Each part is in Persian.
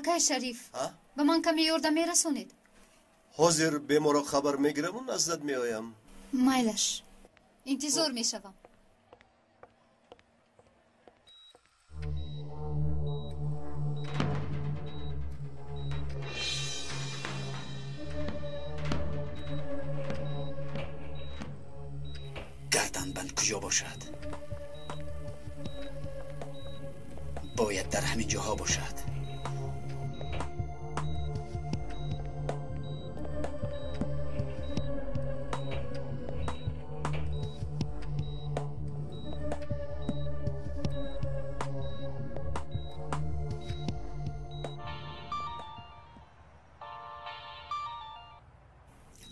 آقای شریف به من کمی یارده میرسونید. حاضر بیمارا خبر میگیرم و نزدت میایم. مایلش انتظار میشوم. گردنبند کجا باشد؟ باید در همین جاها باشد.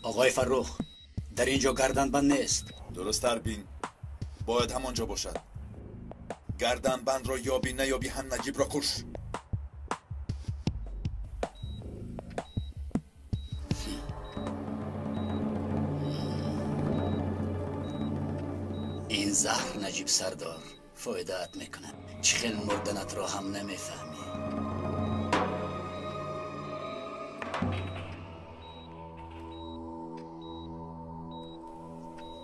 آقای فرخ، در اینجا گردنبند نیست. درست بین، باید همانجا باشد. گردنبند را یابی نیابی هم نجیب را کش. این زهر نجیب سردار فایده‌ات میکنه. چخیل مردنت را هم نمیفهمی.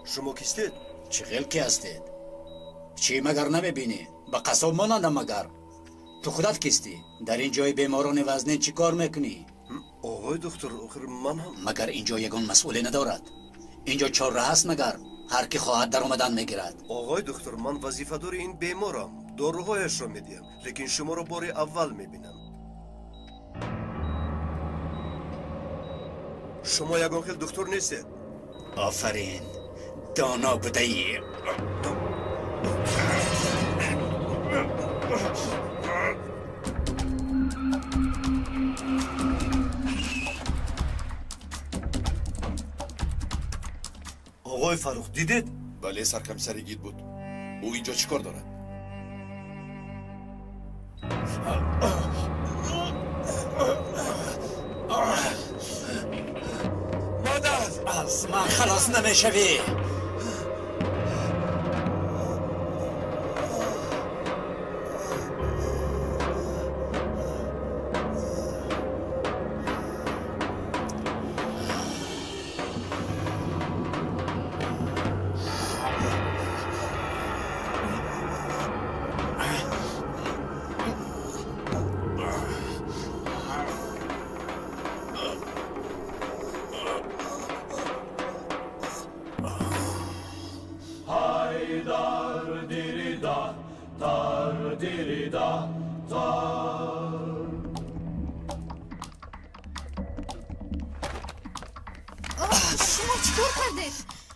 شما کیستید؟ چخیل کی هستید؟ چی مگر نمیبینی؟ با قصاب مانندم مگر؟ تو خودت کیستی؟ در این جای بیماران وزنین چی کار میکنی؟ آقای دکتر آخر من هم مگر اینجا یگان مسئولی ندارد؟ اینجا چاره هست مگر؟ هر کی خواهد در اومدن میگیرد. آقای دکتر من وظیفه دار این بیمارم، داروهایش را میدیم، لیکن شما را بار اول میبینم. شما یگان خیل دکتر نیستید. آفرین، دانا بوده‌ای. آقای فرخ دیدید؟ بله سرکمسری گید بود. او اینجا چیکار دارد؟ مادر از من خلاص نمیشوی.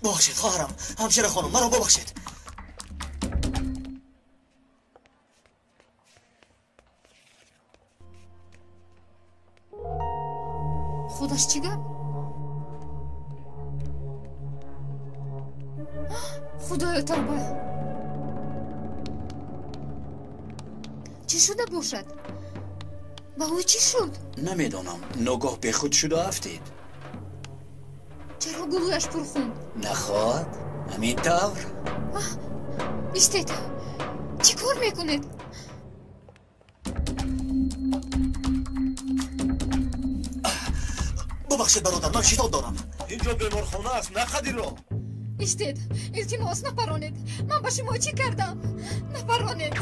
ببخشید خواهرم، همشیره خانم مرا ببخشید. خودش چی گفت؟ خدایا توبه. چی شده باشد؟ با او چی شد؟ نمیدونم، ناگاه به خود شد و افتید. چرا گلویش پرخون؟ نخواد؟ همین طور؟ ایستید، چی کار میکنید؟ ببخشید برادر، من شتاب دارم. اینجا بیمارخانه است، نخدی رو. ایستید، التماس نپرانید. من با شما چی کردم؟ نپرانید.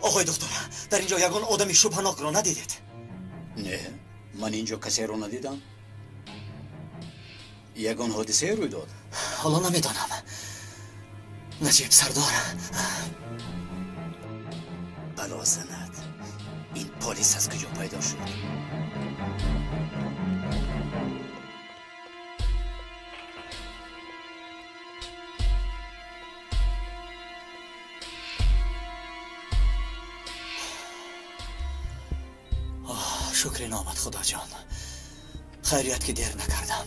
آقای دکتر، در اینجا یگان آدمی شبهناک را ندیدید؟ نه، من اینجا کسی رو ندیدم. یگان حادثه روی داد. حالا نمیدانم. نجیب سردار بلا زند. این پلیس از کجا پیدا شد؟ شکر نامت خدا جان. خیریت که دیر نکردم.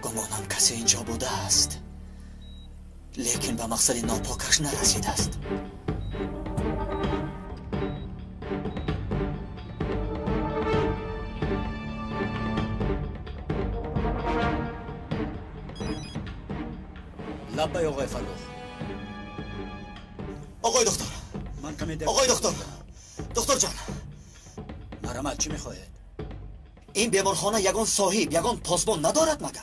گمانم کسی اینجا بوده است، لیکن به مقصد ناپاکش نرسیده است. لبای آقای فروخ. آقای دکتر، من کمی در آقای دکتر، دکتر جان، مرحمت چی میخواهید؟ این بیمارخانه یگان صاحب، یگان پاسبان ندارد مگر؟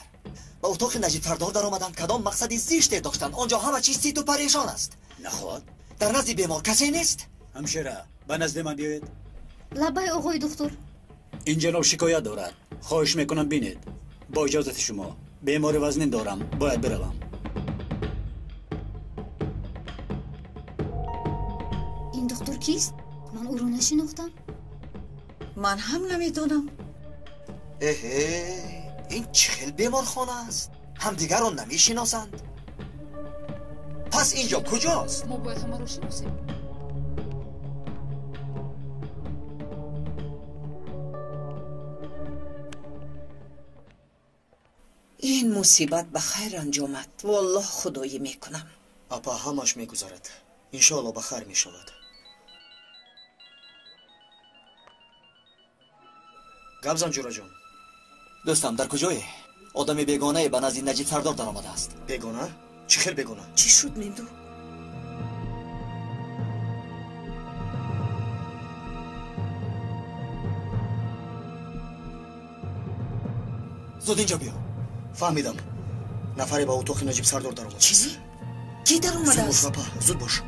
به اتاق نجیب فردار در آمدن کدام مقصدی زیشت داشتند؟ آنجا همه چیز سیت و پریشان است. نخواد؟ در نزد بیمار کسی نیست؟ همشیره به نزد من بیایید. لبای آقای دکتر. این جناب شکایت دارد. خواهش میکنم بینید. با اجازت شما بیمار وزنین دارم، باید بروم. این دکتر کیست؟ من او رو نشناختم. من هم نمیدونم. این چه خیل بیمارخانه است؟ همدیگر رو نمیشناسند؟ پس اینجا کجاست؟ ما باید همه رو شناسیم. این مصیبت به خیر انجامد. والله خدایی میکنم. اپا همش میگذارد. انشاءالله بخیر میشود. گبزن جورا جون. دوستم در کجایی؟ آدم بیگانه به نزد نجیب فردار در آمده است. بیگانه؟ چی خیلی بیگانه؟ چی شد میدو؟ زود اینجا بیا. فهمیدم. نفری با اتاق نجیب سردار در آمده. چیزی؟ کی در اومده زود باش است؟ پاپا، زود باش.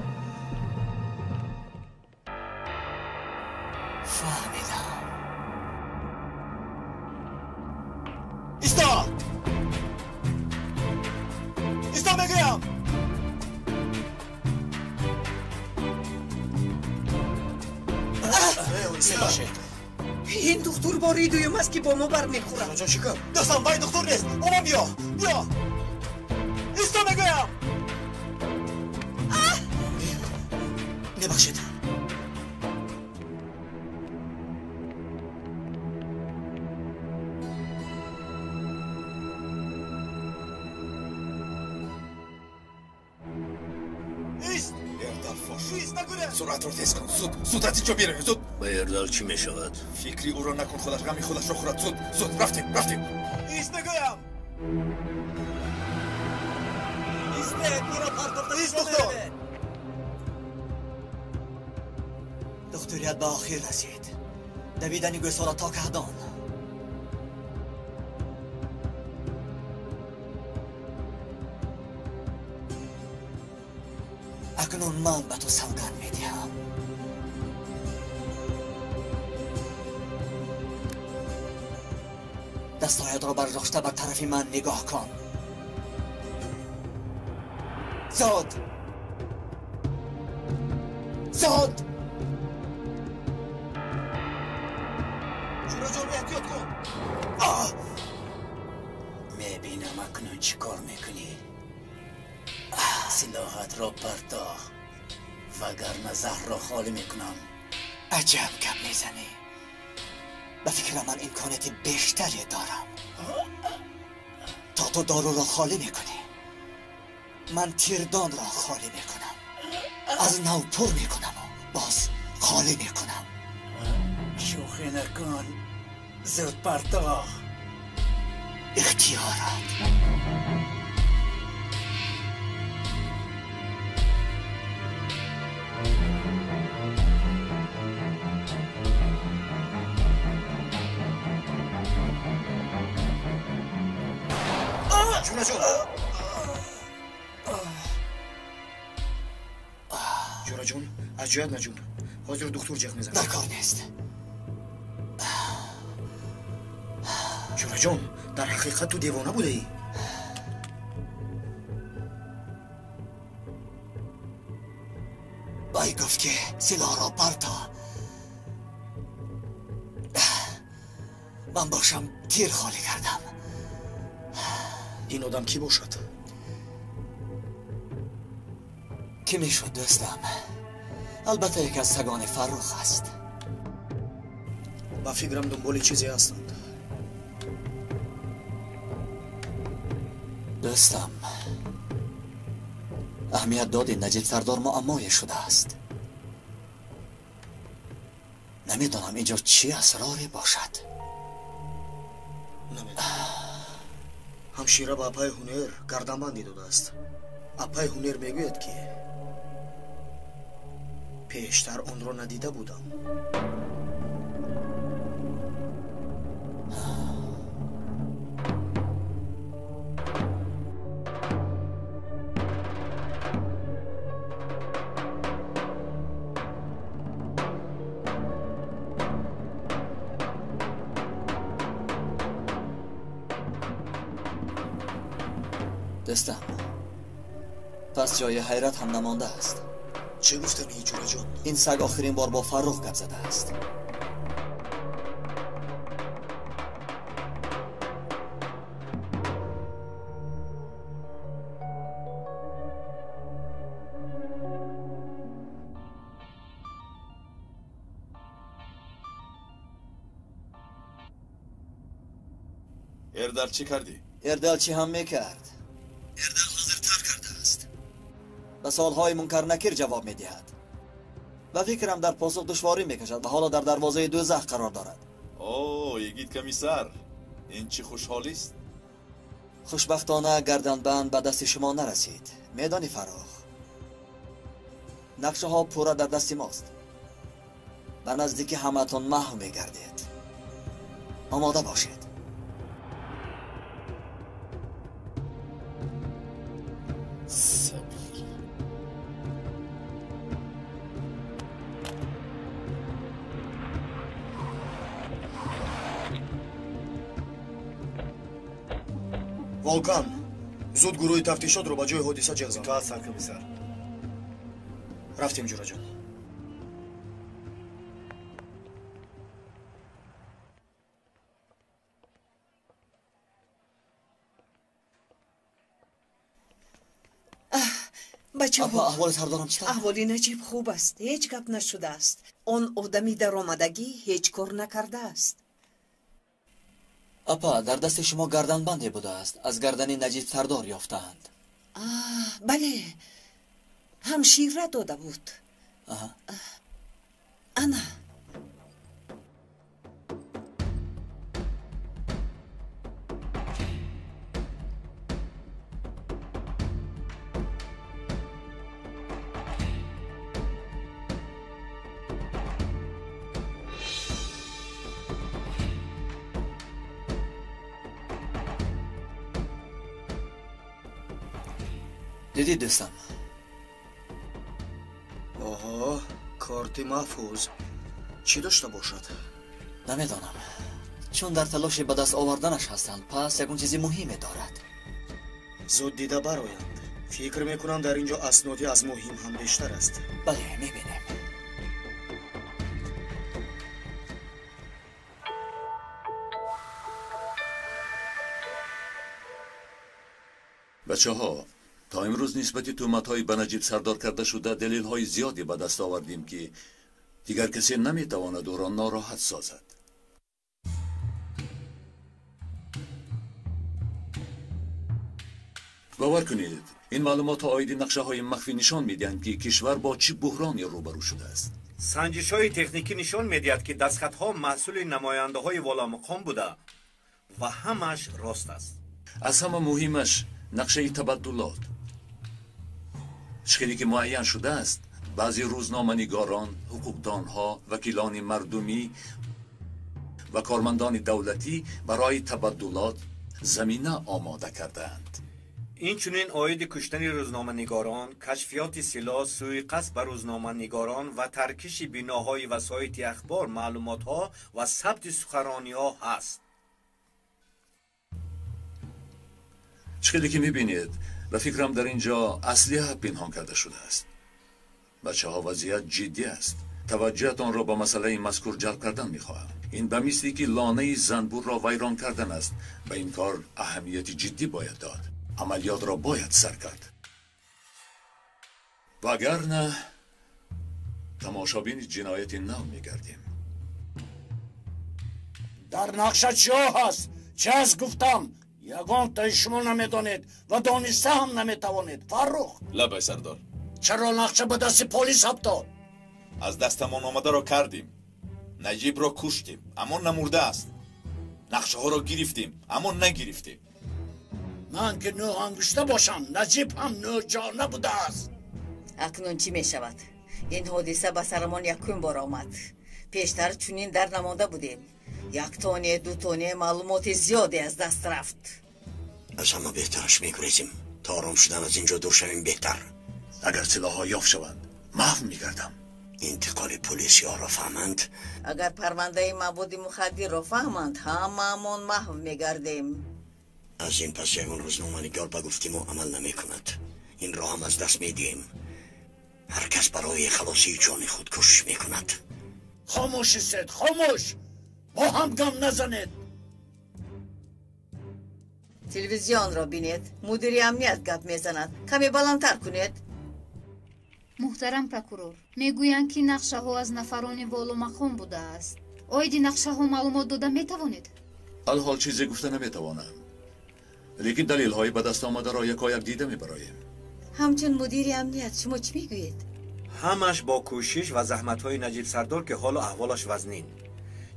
فهمیدم. ایستا! ایستا میگویم! این دکتر باری دویم است که با ما بر میخورد. جان شکر. دوستم باید دکتر نیست. اوما بیا. بیا. ایستا میگویم! نبخشید. ایست! اردال فاش. ایست نکنه! سرعت رو تیز کن. زود از اینجا بیرون. زود. با اردال چی میشود؟ فکری او رو نکن، خودش غمی خودش رو خورد. زود رفتیم. ایست نگویم! ایست دکتر! دکتریت به آخر رسید. دویدنی گوسارا تا کهدان. اکنون من به تو سوگند میدهم. دستایت را برداشته بر طرف من نگاه کن. زود! جورا جان احتیاط کن. میبینم اکنون چی کار میکنی. سلاحت را پرتاخ وگرنه زهر را خالی میکنم. عجب کم میزنی. به فکر من امکانات بیشتری دارم. تا تو دارو را خالی میکنی، من تیردان را خالی میکنم. از نو پر میکنم و باز خالی میکنم. شوخی نکن. زود پرتاخ. اختیارات. جون جون. جورا جون از جهت نجون. حاضر دکتر جغ میزنه. در کار نیست. جورا جون در حقیقت تو دیوانه بوده ای؟ بایی گفت که سلاح را برتا. من باشم تیر خالی کردم. این آدم کی باشد؟ کی میشد دوستم؟ البته یک از سگان فرخ است. با فکرم دنبال چیزی هستند. دوستم، اهمیت دادی نجیب سردار معمای شده است. نمیدانم اینجا چی اسراری باشد. نمیدانم. همشیره با اپای هنر گردنبندی داده است. اپای هنر میگوید که پیشتر آن را ندیده بودم. دوستم، پس جای حیرت هم نمانده است. چه گفتمی جورا جان؟ این سگ آخرین بار با فرخ گپ زده است. اردل چی کردی؟ اردل چی هم میکرد؟ اردل حاضر تر کرده است. به سالهای منکر نکیر جواب میدهد و فکرم در پاسخ دشواری میکشد و حالا در دروازه دوزخ قرار دارد. اوه یگید کمیسر، این چی خوشحالی است؟ خوشبختانه گردنبند به دست شما نرسید. میدانی فراخ، نقشه ها پورا در دست ماست. به نزدیک همتون محو میگردید. آماده باشید. волкан зуд гурӯҳи тафтишотро ба ҷои ҳодиса ҷиғ зан. Итоат саркомиссар. рафтем ҷураҷон. بچه اپا ها، احوال سردارم چطور؟ احوالی نجیب خوب است. هیچ گپ نشده است. آن آدمی در آمدگی هیچ کار نکرده است. اپا در دست شما گردنبندی بوده است. از گردن نجیب سردار یافتند. بله، همشیره داده بود. انا دیدی دوستم؟ оҳо корти маҳфуз чӣ дошта бошад? نمیدانم، چون در تلاش به دست آوردنش هستند. پس یکون چیزی مهمی دارد. зуд дида бароянд. фикр мекунам дар ин ҷо асноди аз муҳим ҳам бештар аст. بله میبینیم. بچه ها، تا امروز نسبت تهمت های به نجیب سردار کرده شده دلیل های زیادی به دست آوردیم که دیگر کسی نمیتواند او را ناراحت سازد. باور کنید این معلومات عاید نقشه های مخفی نشان میدهند که کشور با چه بحرانی روبرو شده است. سنجش های تکنیکی نشان میدهد که دستخط ها محصول نماینده های والا مقام بوده و همش راست است. از همه مهمش نقشه تبدلات. شکلی که معین شده است بعضی روزنامه‌نگاران، حقوقدانها، وکیلان مردمی و کارمندان دولتی برای تبدلات زمینه آماده کردند. این چنین عاید کشتن روزنامه‌نگاران، کشفیات سلاح، سوءقصد بر روزنامه‌نگاران و ترکش بناهای وسایط اخبار معلومات‌ها و ثبت سخنرانی‌ها هست. شکلی که میبینید و فکرم در اینجا اسلحه پنهان کرده شده است. بچه ها وضعیت جدی است. توجهتان را به مسئله مذکور جلب کردن میخواهم. این به مثلی که لانه زنبور را ویران کردن است. به این کار اهمیت جدی باید داد. عملیات را باید سر کرد. وگرنه تماشابین جنایت نو میگردیم. در نقشه چی هست؟ چه از گفتم؟ یگان تا شما نمیدانید و دانسته هم نمیتوانید. فرخ لبای سردار، چرا نقشه به دست پلیس افتاد؟ از دستمان آمده را کردیم. نجیب را کشتیم اما نمرده است. نقشه ها را گرفتیم اما نگرفتیم. من که نو انگشته باشم، نجیب هم نو جانه بوده است. اکنون چی می شود؟ این حادثه به سرمان یکم بار آمد. پیشتر چنین در نمانده بودیم. یک تانه دو تانه معلومات زیادی از دست رفت. از همه بهترش میگریزیم تا آرام شدن از اینجا دور شویم بهتر. اگر سلاح‌ها یافت شوند محو میگردم. انتقال پلیسی ها را فهمند، اگر پرونده مواد مخدر را فهمند هممون محو میگردیم. از این پس یگان روزنامه‌نگار به گفتیم و عمل نمی کند. این را هم از دست میدیم. هر کس برای خلاصی جان خود کوشش میکند. خاموش استید، خاموش. با هم گم نزنید. تلویزیون را بینید. مدیر امنیت گپ میزند. کمی بلندتر کنید. محترم پرокурор мегӯянд ки нақшаҳо аз нафарони воломақом будааст. оиди нақшаҳо маълумот дода метавонед? الحال چیزی گفته نمیتوانم. لیکن دلیل های به دست آمده را یکایک دیده میبراییم. همچون مدیر امنیت شما چی میگویید؟ همش با کوشش و زحمت های نجیب سردار که حال و احوالش وزنین.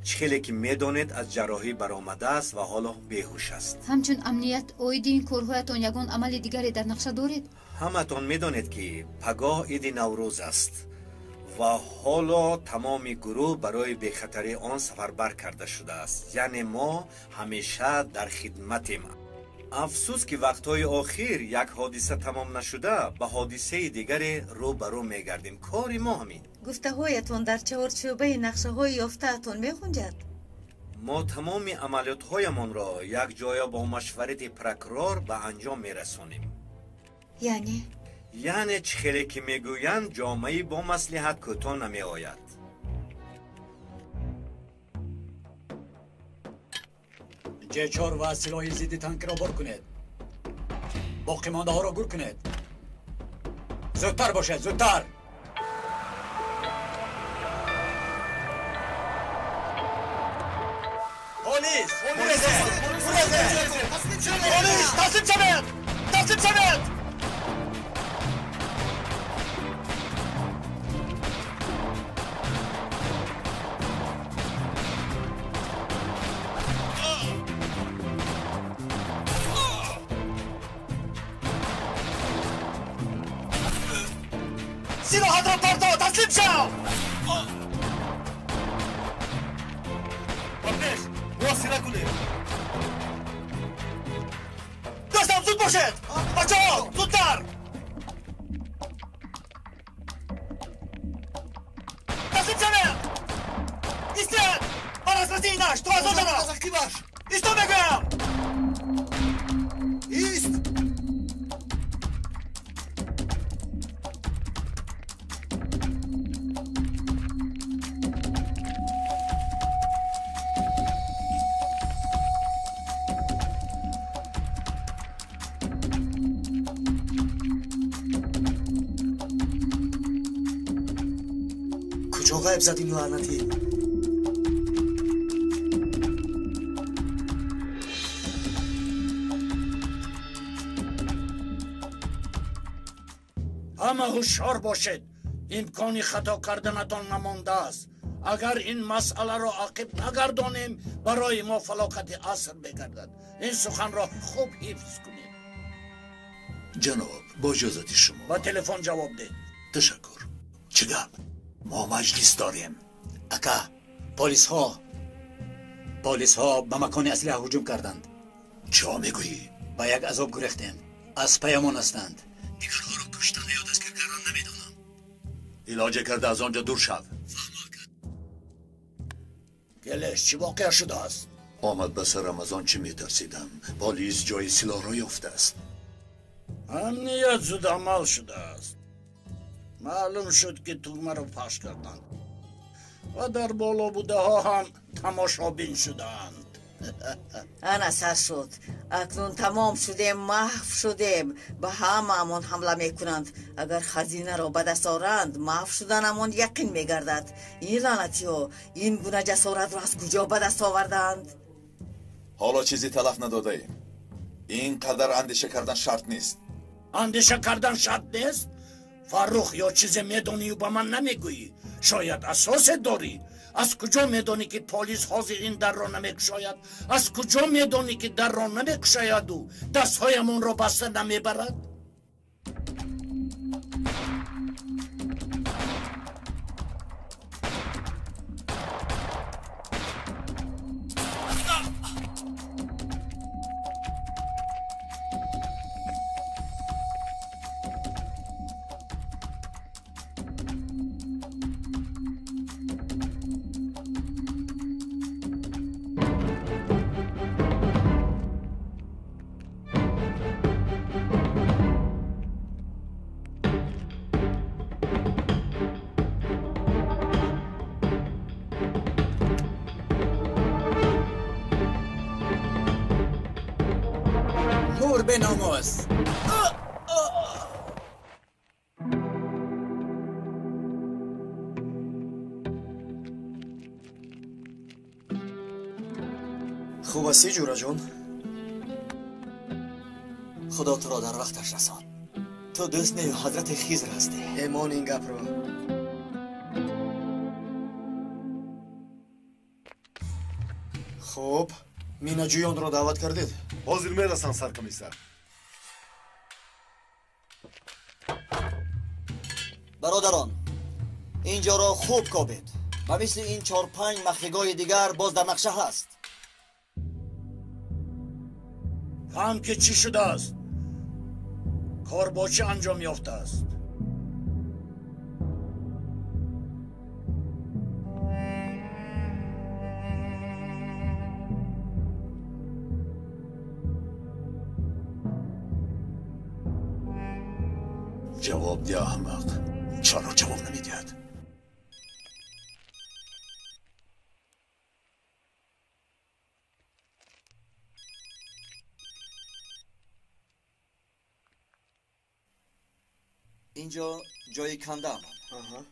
چخیلی که میدانید از جراحی برآمده است و حالا بیهوش است. ҳамчун амният оиди ин корҳоятон ягон амали дигаре дар нақша доред? همتان میدانید که پگاه عید نوروز است و حالا تمام گروه برای بخطری آن سفربر کرده شده است. یعنی ما همیشه در خدمتیم. افسوس که وقتهای آخر یک حادثه تمام نشده به حادثه دیگری رو برو میگردیم. کاری ما همین. گفته هایتون در چهارچوبه نقشه های یافته اتون میخونجد. ما تمام عملیات هایمان را یک جای با مشورت پرокурор به انجام میرسانیم. یعنی چخیلی که میگویند جامعه با مصلحت کوتاه نمی آید. J4 و سلاح ضد تانک را بر کنید. باقی مانده ها را گور کنید. زودتر باشد، زودتر. پلیس! پلیس! تسلیم شوید! تسلیم شوید! سلاحات را پرتو! تسلیم شو! پلیس! واسطه کنید! دستم زود باشد! بچه ها! زودتر! تسلیم شوید! ایستید! من از رزینش! تو از آجانا! ایستو بگم! ایست! کجا غیب زد این لعنتی؟ همه هوشیار باشید. امکانی خطا کردنتان نمانده است. اگر این مسئله را عاقب نگردانیم برای ما فلاکت عصر بگردد. این سخن را خوب حفظ کنید. جناب با اجازت شما. با تلفن جواب ده. تشکر. چه گپ؟ ما مجلس داریم. اکا پلیس ها به مکان اصلی هجوم کردند. چه میگویی؟ با یک عذاب گریختند. از پیمان هستند. دیگرها را کشتن یا دستگیر کردن نمیدانم. علاج کرده از آنجا دور شو. گلش چی واقع شده است؟ آمد به سرم از آن چی میترسیدم. پلیس جای سلاح را یافته است. امنیت زود عمل شده است. معلوم شد که تومه را پخش کردند. و در بالا بوده ها هم تماشابین شدند. ана сар шуд акнун тамом шудем маҳв шудем ба ҳамаамон ҳамла мекунанд агар хазинаро ба даст оранд маҳв шуданамон яқин мегардад ин лаънатиҳо ин гуна ҷасоратро аз куҷо ба даст овардаанд ҳоло чизе талаф надодаем ин қадар андеша кардан шарт нест андеша кардан шарт нест фаррух ё чизе медонию ба ман намегӯӣ шояд асосе дорӣ از کجا میدانی که پلیس حاضر این در را نمیکشاید؟ از کجا میدانی که در را نمیکشاید و دستهایمون را بسته نمیبرد؟ به ناموس خوب هستی جورا جون؟ خدا تو را در وقتش رسان تو دوست نیو حضرت خیزر هستی ایمان این گپ رو خوب مینا جویان رو دعوت کردید؟ حاضر میرسن سرکمیسر برادران اینجا را خوب کابید و مثل این 4-5 مخفیگاه دیگر باز در نقشه هست هم که چی شده است؟ کار با چه انجام یافته است؟ جواب ده احمق چرا جواب نمیدهد اینجا جای کنده امان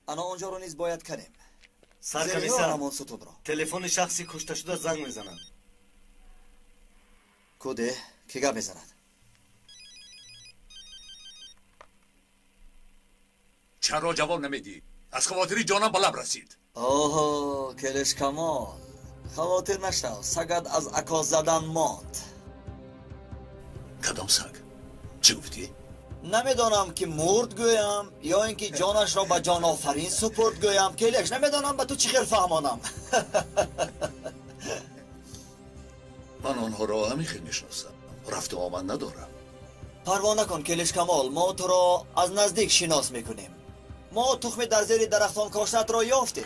انا آنجا رو نیز باید کنیم سرکمیسر تلفن شخصی کشته شده زنگ میزنند کده که گپ میزند چرا جواب نمیدی؟ از خواطری جانم به لب رسید آها کلش کمال خواطر نشو سگد از عکاس زدن ماند کدام سگ؟ چه گفتی؟ نمیدانم که مرد گویم یا اینکه جانش را به جان آفرین سپرد گویم کلش نمیدانم به تو چی خیر فهمانم من آنها را همیخیر میشناسم رفت و آمد ندارم پروا نکن کلش کمال ما تو را از نزدیک شناس میکنیم ما تخم در زیر درختان کاشتت را یافتیم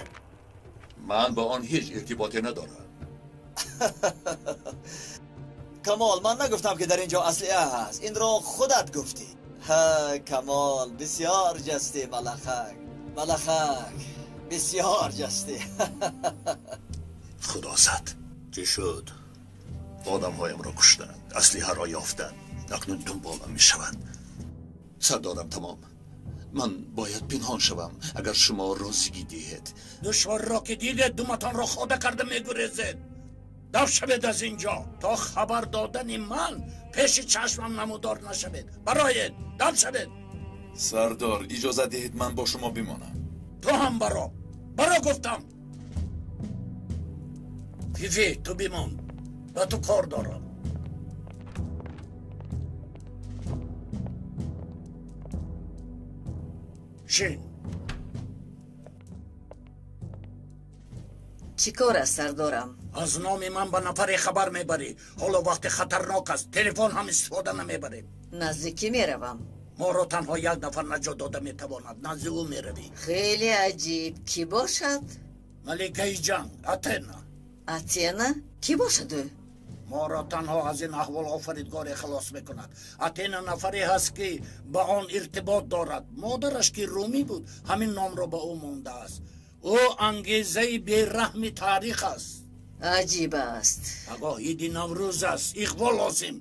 من با آن هیچ ارتباطی ندارم کمال من نگفتم که در اینجا اسلحه هست این را خودت گفتی ها کمال بسیار جستی ملخک بسیار جستی خدا زد چی شد؟ آدم هایم را کشتند اسلحه را یافتند اکنون دنبالم می شوند سردارم تمام من باید پنهان شوم اگر شما رازیگی دهید دشوار را که دیدید دومتان را خاده کرده میگریزید دف شوید از اینجا تا خبر دادن من پیش چشمم نمودار نشوید برایید دف شوید سردار اجازه دهید من با شما بمانم تو هم برا گفتم فیفی تو بمان با تو کار دارم شین چی کار است سردارم؟ از نام من به نفر خبر میبری حالا وقت خطرناک است تلفن هم استفاده نمیبری نزدیکی میروم ما را تنها یک نفر نجات داده میتواند نزد او میروی خیلی عجیب کی باشد؟ ملکه جنگ اتینا کی باشد او؟ ما را تنها از این احوال آفریدگار خلاص میکند اتینا نفری هست که با آن ارتباط دارد مادرش که رومی بود همین نام را به او مانده است او انگیزه بیرحم تاریخ است. عجیب است. آقا عید نوروز است. اقبال لازم.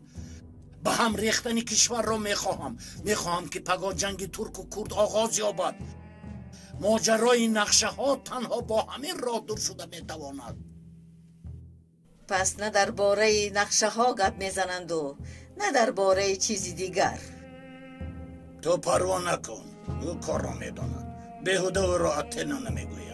به هم ریختن کشور را میخواهم که پگاه جنگ ترک و کرد آغاز یابد. ماجرای نقشه ها تنها با همین راه دور شده میتواند. پس نه درباره نقشه ها گپ میزنند و نه درباره چیزی دیگر. تو پروا نکن، او کار را میداند. بیهوده و را اتنا نمیگوید.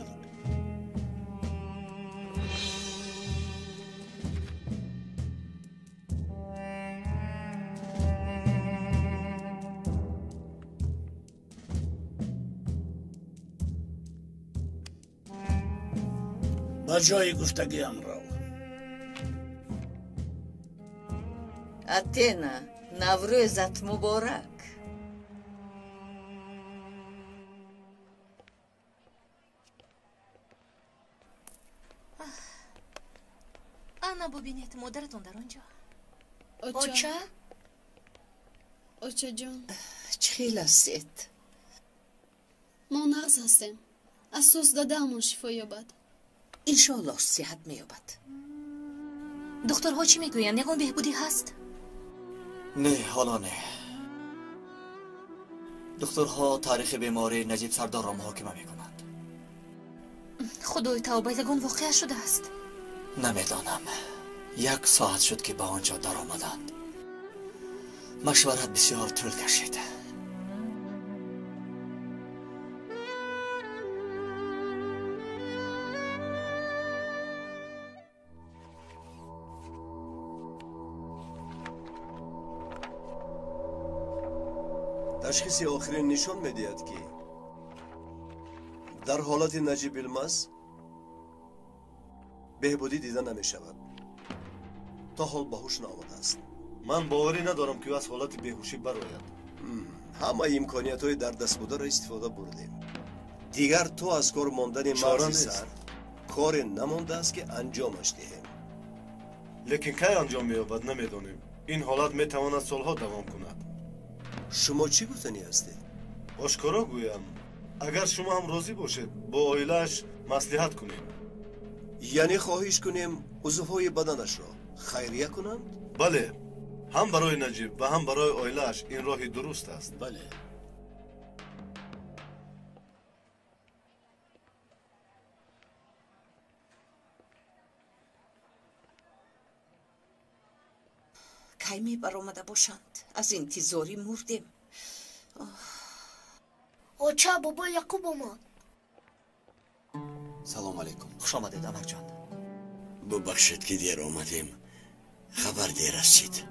به جای گفتگیم رو. اتنا نوروزت مبارک. انا ببینید مادرتون در آنجا. اوچا جان چه خیلی هستید؟ ما نغز هستیم. اساس داده همون شفا یابد. انشالله صحت میابد. دکترها چی میگوین؟ یکون بهبودی هست؟ نه حالا نه. دکترها تاریخ بیماری نجیب سردار را محاکمه میکنند. خدای توبه یکون واقع شده است. نمیدانم. 1 ساعت شد که به آنجا در آمدند. مشورت بسیار طول کشید. تشخیص آخرین نشان می‌دهد که در حالت نجیب الماس بهبودی دیده نمی‌شود. تا حال به هوش نآمده است. من باوری ندارم که از حالت بیهوشی برآید. همه امکانیت‌های در دست بوده را استفاده بردیم. دیگر تو از کار ماندن مغز سر کار نمانده است که انجامش دهیم. لیکن کی انجام می‌یابد نمی‌دانیم. این حالت می‌تواند سالها دوام کند. شما چی گفتنی هستید؟ آشکارا گویم اگر شما هم راضی باشید با عائله‌اش مصلحت کنیم. یعنی خواهش کنیم عضوهای بدنش را خیریه کنند؟ بله، هم برای نجیب و هم برای عائله‌اش این راه درست است. بله. کی می برآمده باشند؟ از انتظاری مردیم. اوچا بابا یعقوب اومد. سلام علیکم. خوش آمدید عمر جان. ببخشید که دیر آمدیم. خبر دیر رسید.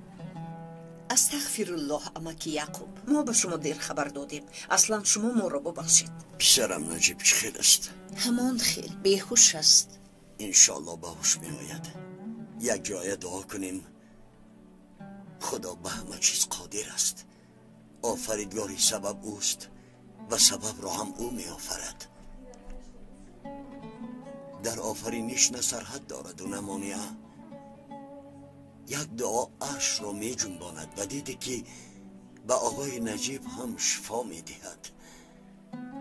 استغفر الله امکی یعقوب. ما به شما دیر خبر دادیم. اصلا شما ما را ببخشید. پسرم نجیب چه خیل است؟ همان خیل بیهوش است. انشالله به هوش می آید. یک جای دعا کنیم. خدا به همه چیز قادر است. آفریدگاری سبب اوست و سبب را هم او می آفرد. در آفرینش نه سرحد دارد و نه مانع. یک دعا عرش را می جنباند و دیده که به آقای نجیب هم شفا می دهد.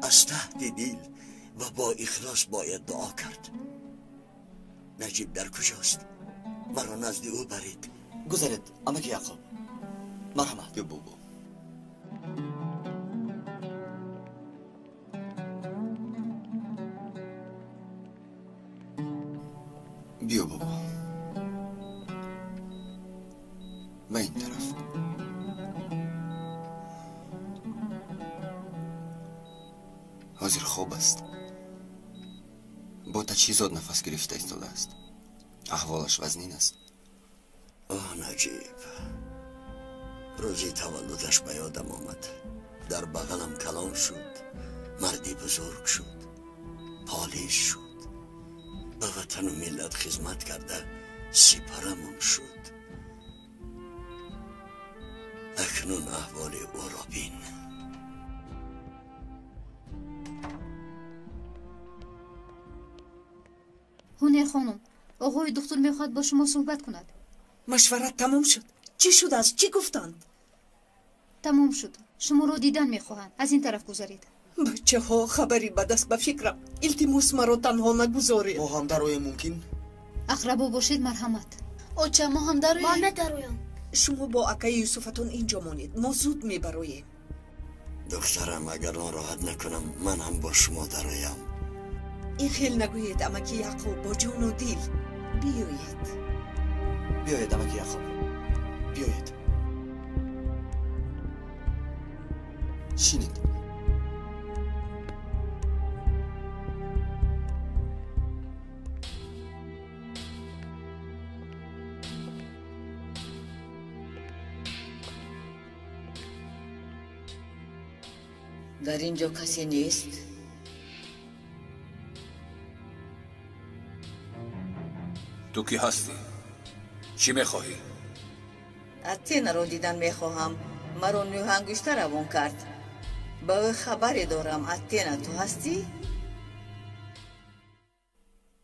از ته دل و با اخلاص باید دعا کرد. نجیب در کجاست؟ مرا نزد او برید. گذارید امکی یعقوب. مرحمت. بیا بابا. بیا بابا. به این طرف. حاضر خوب است. با تجهیزات نفس گرفته ایستاده است. احوالش وزنین است. نجیب روزی تولدش به یادم آمد. در بغلم کلان شد. مردی بزرگ شد. پالیش شد. به وطن و ملت خدمت کرده سپرمون شد. اکنون احوال او را بین. هنر خانم، آقای دکتر میخواد با شما صحبت کند. مشورت تمام شد. چی شد؟ از چی گفتند؟ تمام شد. شما رو دیدن میخواهند. از این طرف گذارید. بچه ها خبری به دست به فکرم التماس مرا تنها نگذارید. ما هم در ممکن اقربا باشید مرحمت. اوچه ما هم در ما ندارویم. شما با اکای یوسفتون اینجا مانید، ما زود میبرویم. دخترم اگر ناراحت نکنم من هم با شما درایم. این خیل نگویید امکی یعقوب، با جون و دل بیایید. بیایید امکی یعقوب، بیایید. شینید. در اینجا کسی نیست؟ تو کی هستی؟ چی میخواهی؟ اتینا رو دیدن میخواهم. مرا نوهنگشتر روان کرد. به خبری دارم. اتینا تو هستی؟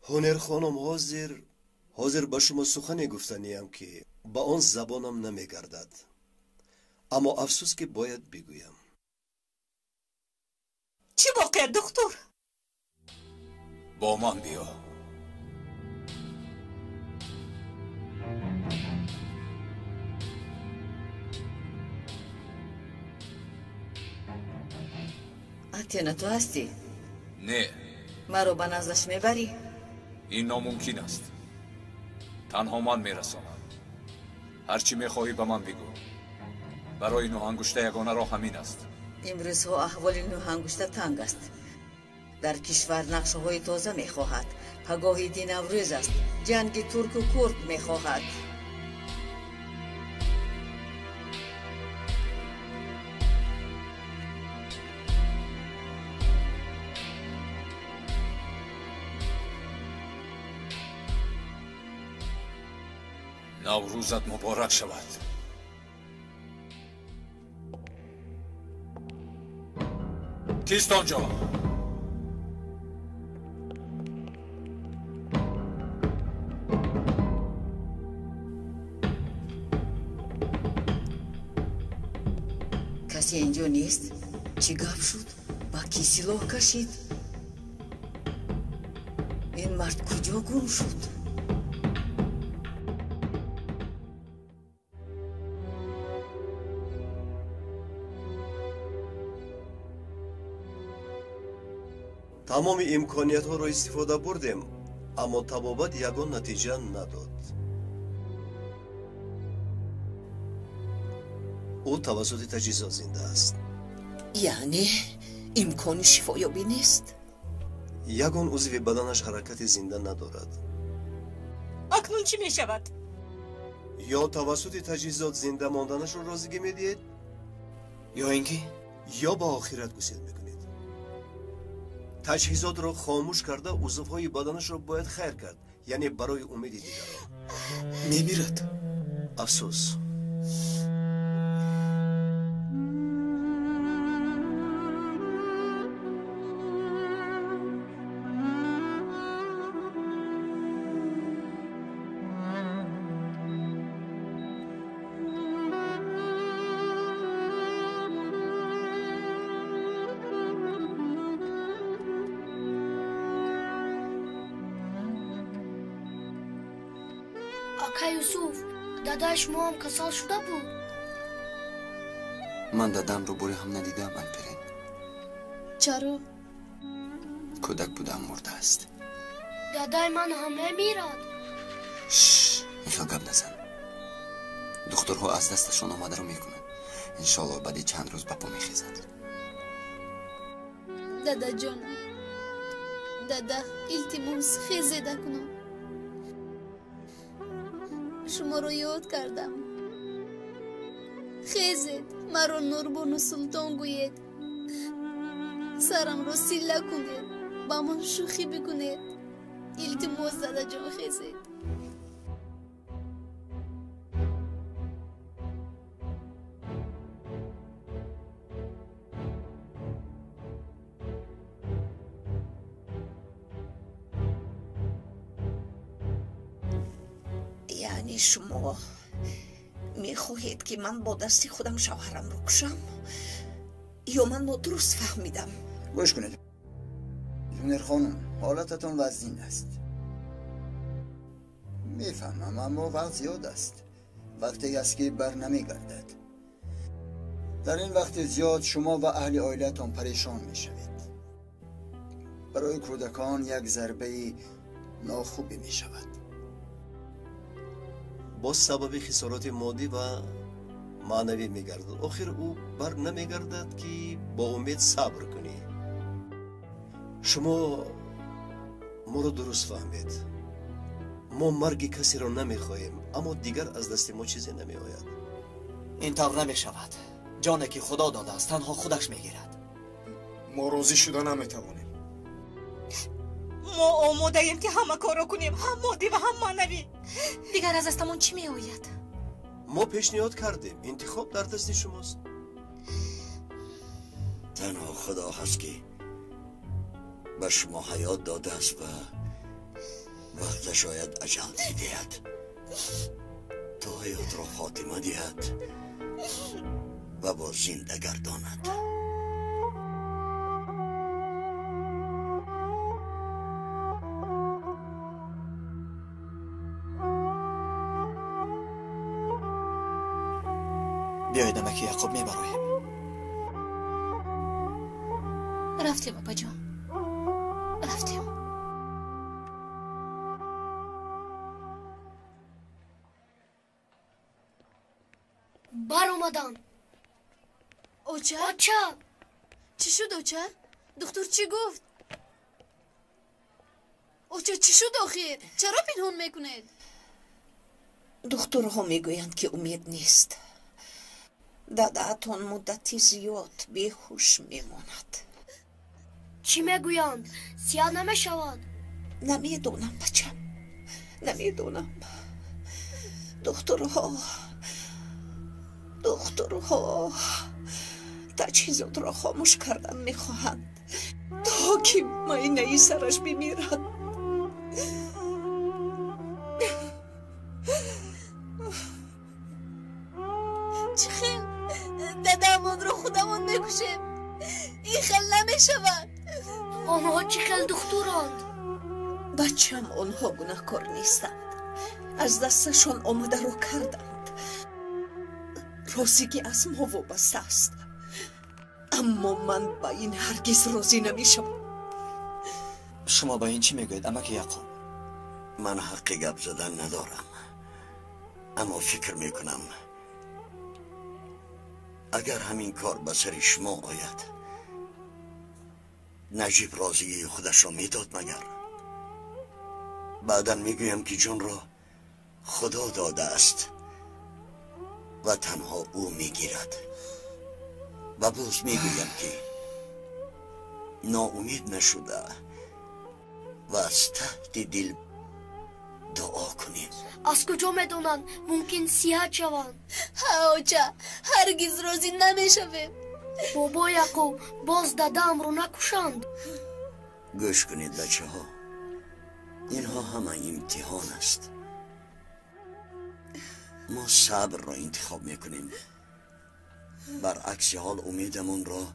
هنر خانم حاضر به شما سخنی گفتنیم که با آن زبانم نمیگردد، اما افسوس که باید بگویم. چی واقع دکتر؟ با من بیا. اتینا تو هستی؟ نه. مرا به نزدش میبری؟ این ناممکن است. تنها من میرسانم. هرچی میخواهی به من بگو. برای نوهنگشته یگانه راه همین است. امروزها احوال نوهنگشته تنگ است. در کشور نقشه های تازه میخواهد. پگاه دین نوروز است. جنگ ترک و کرد میخواهد. نوروزت مبارک شود. کیست آنجا؟ کسی اینجا نیست؟ چی گپ شد؟ با کی سلاح کشید؟ این مرد کجا گم شد؟ تمام امکانیت ها را استفاده بردیم، اما طبابت یگان نتیجه نداد. او توسط تجهیزات زنده است. یعنی امکان شفایابی نیست؟ یگان عضو بدنش حرکت زنده ندارد. اکنون چی می شود؟ یا توسط تجهیزات زنده ماندنش را رازیگی میدید، یا اینکه یا با آخرت گسیل میکنید. تجهیزات را خاموش کرده عضوهای بدنش را باید خیر کرد، یعنی برای امید دیگران. میمیرد. افسوس. آقا یوسف، داداش ما هم کسال شده بود. من دادم رو بوری هم ندیدم الپرین. چرا؟ کودک بودم مرده است. دادای من هم نمیرد. شش، این گپ نزن. دخترها از دستشون آمده رو میکنن. انشالله بعد چند روز بپا میخیزند. دادا جانم، دادا التماس خیزیده کنم. شما رو یاد کردم. خیزید مرا نوربانو سلطان گوید. سرم رو سیله کنید، با من شوخی بکنید. التماس دادا جان خیزید. یعنی شما میخواهید که من با دست خودم شوهرم رو کشم؟ یا من درست فهمیدم؟ گوش کنید جونر خانم، حالتتون وزین است. میفهمم اما وقت زیاد است. وقتی است که بر نمیگردد. در این وقت زیاد شما و اهل عائلتان پریشان میشوید. برای کودکان یک ضربه ناخوبی میشود. با سبب خسارات مادی و معنوی میگردد. آخر او بر نمیگردد که با امید صبر کنی. شما ما رو درست فهمید. ما مرگ کسی را نمیخواهیم، اما دیگر از دست ما چیزی نمی آید. این طور نمی شود. جانی که خدا داده است تنها خودش میگیرد. ما راضی شده نمیتوانیم. ما آماده ایم که همه کار را کنیم، هم مادی و هم معنوی. دیگر از دستمون چی می آید؟ ما پیشنهاد کردیم، انتخاب در دست شماست. تنها خدا هست که به شما حیات داده است و وقت شاید اجل میدهد تا حیات را خاتمه دهد و با زنده گرداند. بیایید امکی یعقوب میبرایم. رفتیم اپا جان، رفتیم. بر اومدم. اوچه؟ چی شد اوچه؟ دکتر چی گفت؟ اوچه چی شد آخیر؟ چرا پنهان میکنید؟ دکترها میگویند که امید نیست. داده‌تان مدتی زیاد بیهوش میماند. چی میگویند؟ سیاه نمیشود؟ نمیدونم بچم، نمیدونم. دکترها تجهیزات را خاموش کردن میخواهند تا که معاینه سرش بمیرد. چه خیل ددمون رو خودمون میکشیم. این خیل نمیشود. آنها چه خیل دخترند؟ بچم آنها گناهکار نیستند. از دستشان آمده رو کردند. رازی از ما وابسته است، اما من با این هرگز راضی نمیشم. شما با این چی میگوید امکی یعقوب؟ من حق گپ زدن ندارم، اما فکر میکنم اگر همین کار به سر شما آید نجیب راضی خودش را میداد مگر؟ بعدا میگویم که جون را خدا داده است و تنها او میگیرد و باز میگویم که ناامید نشده و از ته دل دعا کنیم. از کجا میدونن ممکن صحت شوند؟ اوچه هرگز راضی نمیشویم. بابا یعقوب باز ددم رو نکشند. گوش کنید بچه ها، اینها همه امتحان است. ما صبر را انتخاب میکنیم، برعکس حال امیدمون را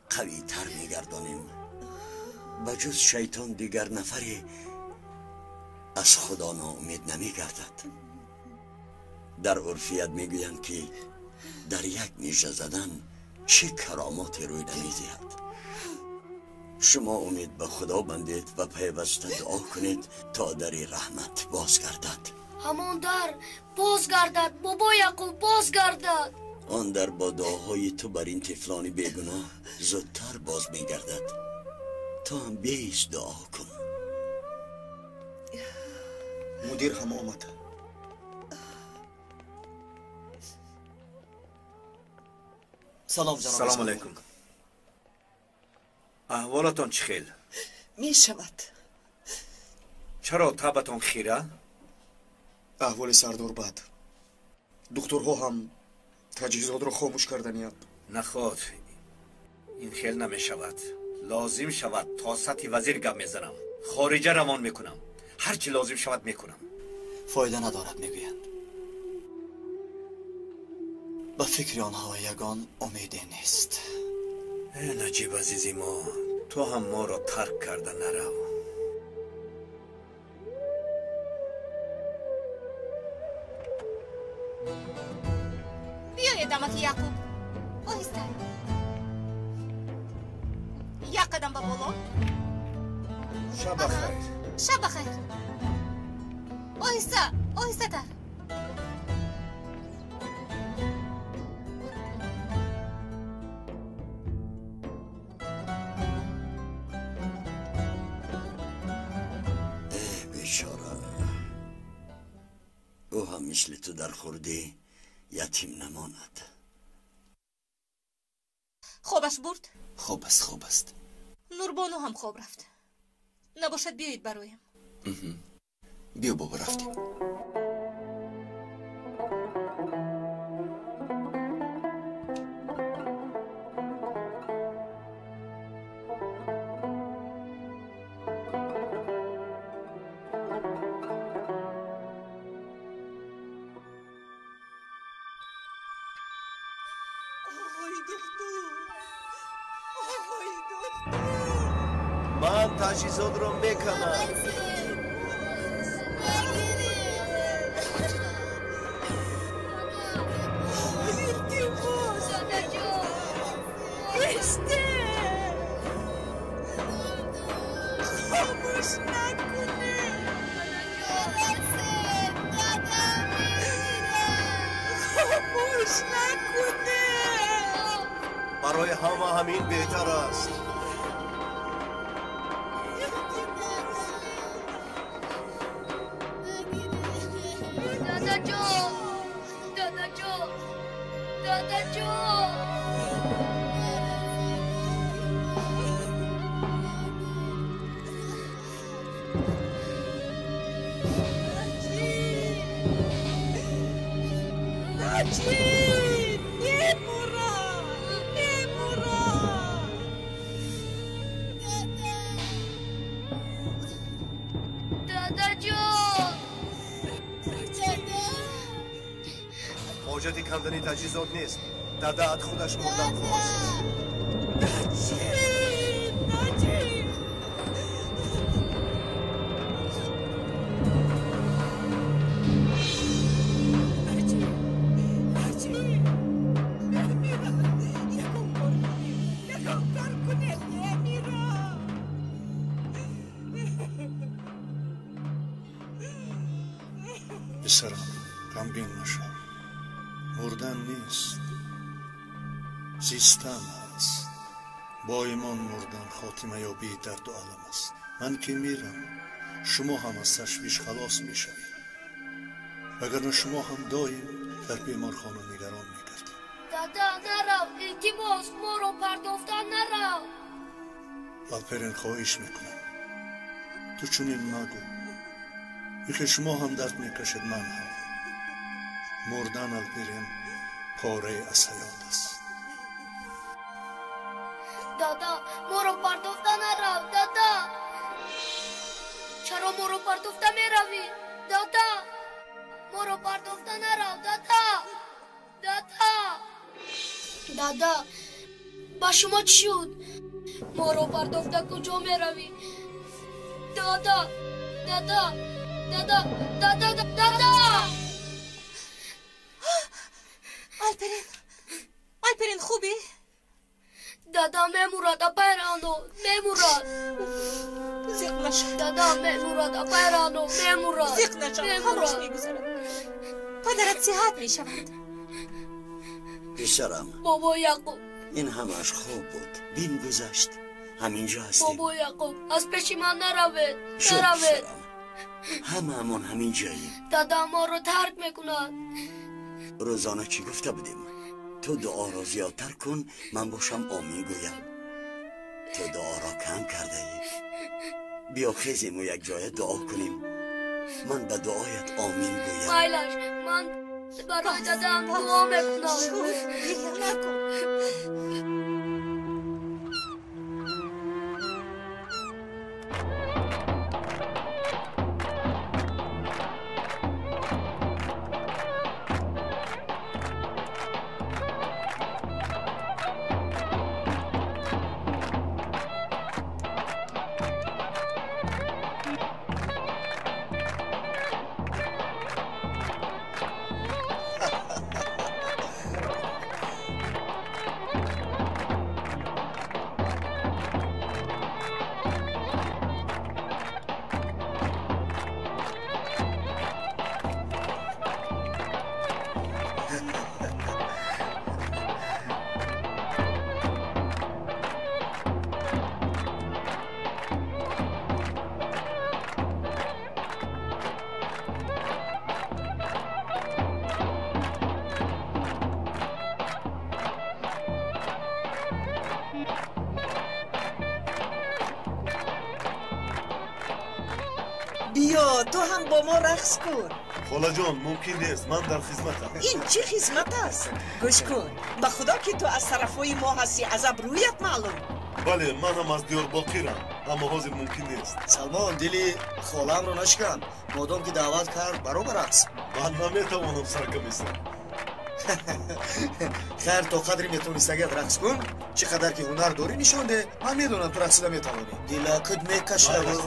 قوی تر میگردانیم. بجز شیطان دیگر نفری از خدا ناامید نمیگردد. در عرفیت میگویند که در یک نیشه زدن چه کراماتی روی نمیدهد. شما امید به خدا بندید و پیوسته دعا کنید تا در رحمت بازگردد. همان در بازگردد بابا یعقوب، بازگردد. آن در با دعاهای تو بر این طفلان بیگناه زودتر باز میگردد. تا هم بیایید دعا کن. مدیر هم آمده. سلام جناب. سلام علیکم. احوالتان چه خیل؟ می شود. چرا طبعتان خیره؟ احوال سردار بد. دکترها هم تجهیزات را خاموش کردنیند. نخواد، این خیل نمی شود. لازم شود تا سطح وزیر گپ میزنم، خارجه روان میکنم، هرچی لازم شود میکنم. فایده ندارد میگویند. به فکر آنها یگان امیدی نیست. نجیب عزیزی ما تو هم ما را ترک کرده نرو. بیایید دمک یعقوب آهسته یک قدم به بالا. شب بخیر. شب بخیر. آهسته آهسته تر. او هم مثل تو در خورده یتیم نماند. خوابش برد؟ خوب است. نوربانو هم خواب رفت. نباشد بیایید برایم. بیا بابا رفتیم. من تجهیزات رو میکنم. برای همه همین بهتر است. حاجتی کندنی تجهیزات نیست. دادت خودش مردن خواست. پسرم غمگین نشو. مردن نیست، زیستن هست. با ایمان مردن خاتمه یابی درد و علم است. من که میرم شما هم از تشویش خلاص میشوید، وگرنه شما هم دایم در بیمارخانه نگران میکردید. دادا نرو، التماس ما رو پرداختن نرو. الپرین خواهش میکنم تو چونین نگو. که شما هم درد میکشید، من هم. مردن الپرین پاره از حیات است. دادا ما رو پرداختن نرو. دادا چرا ما رو پرداخته میروی؟ دادا ما رو پرداخته نرو. دادا با شما چی شد؟ ما رو پرداخته کجا میروی؟ دادا الپرین خوبی؟ دادا میمورد اپیرانو میمورد. زیق نشد دادا میمورد اپیرانو میمورد. زیق نشد همش میگذرد. پدرت صحت میشود. پسرم بابا یعقوب این همش خوب بود. بین گذشت. همینجا هستیم. بابا یعقوب از پیش من نروید. همون همین جاییم. دادا ما رو ترک میکنن. روزانه چی گفته بودیم؟ تو دعا را زیادتر کن، من باشم آمین گویم. تو دعا را کم کرده ای. بیا خیزیم و یک جای دعا کنیم. من به دعایت آمین گویم. مایلش من برای دادم دعا میکنم. بیا تو هم با ما رقص کن. خاله جان ممکن نیست، من در خدمتم. این چه خدمت است؟ گوش کن، به خدا که تو از طرفای ما هستی، از ابرویت معلوم. بله منم از دیارباقرم، اما حاضر ممکن نیست. سلمان دلی خالم رو نشکن، مادام که دعوت کرد برو برقص. من نمیتوانم سرکمیستم. خیر تا قدری میتونستگت رقص کن، چقدر که هنر داری نشون ده. من میدونم تو رقصیده میتوانی. دلکت میکشه رو.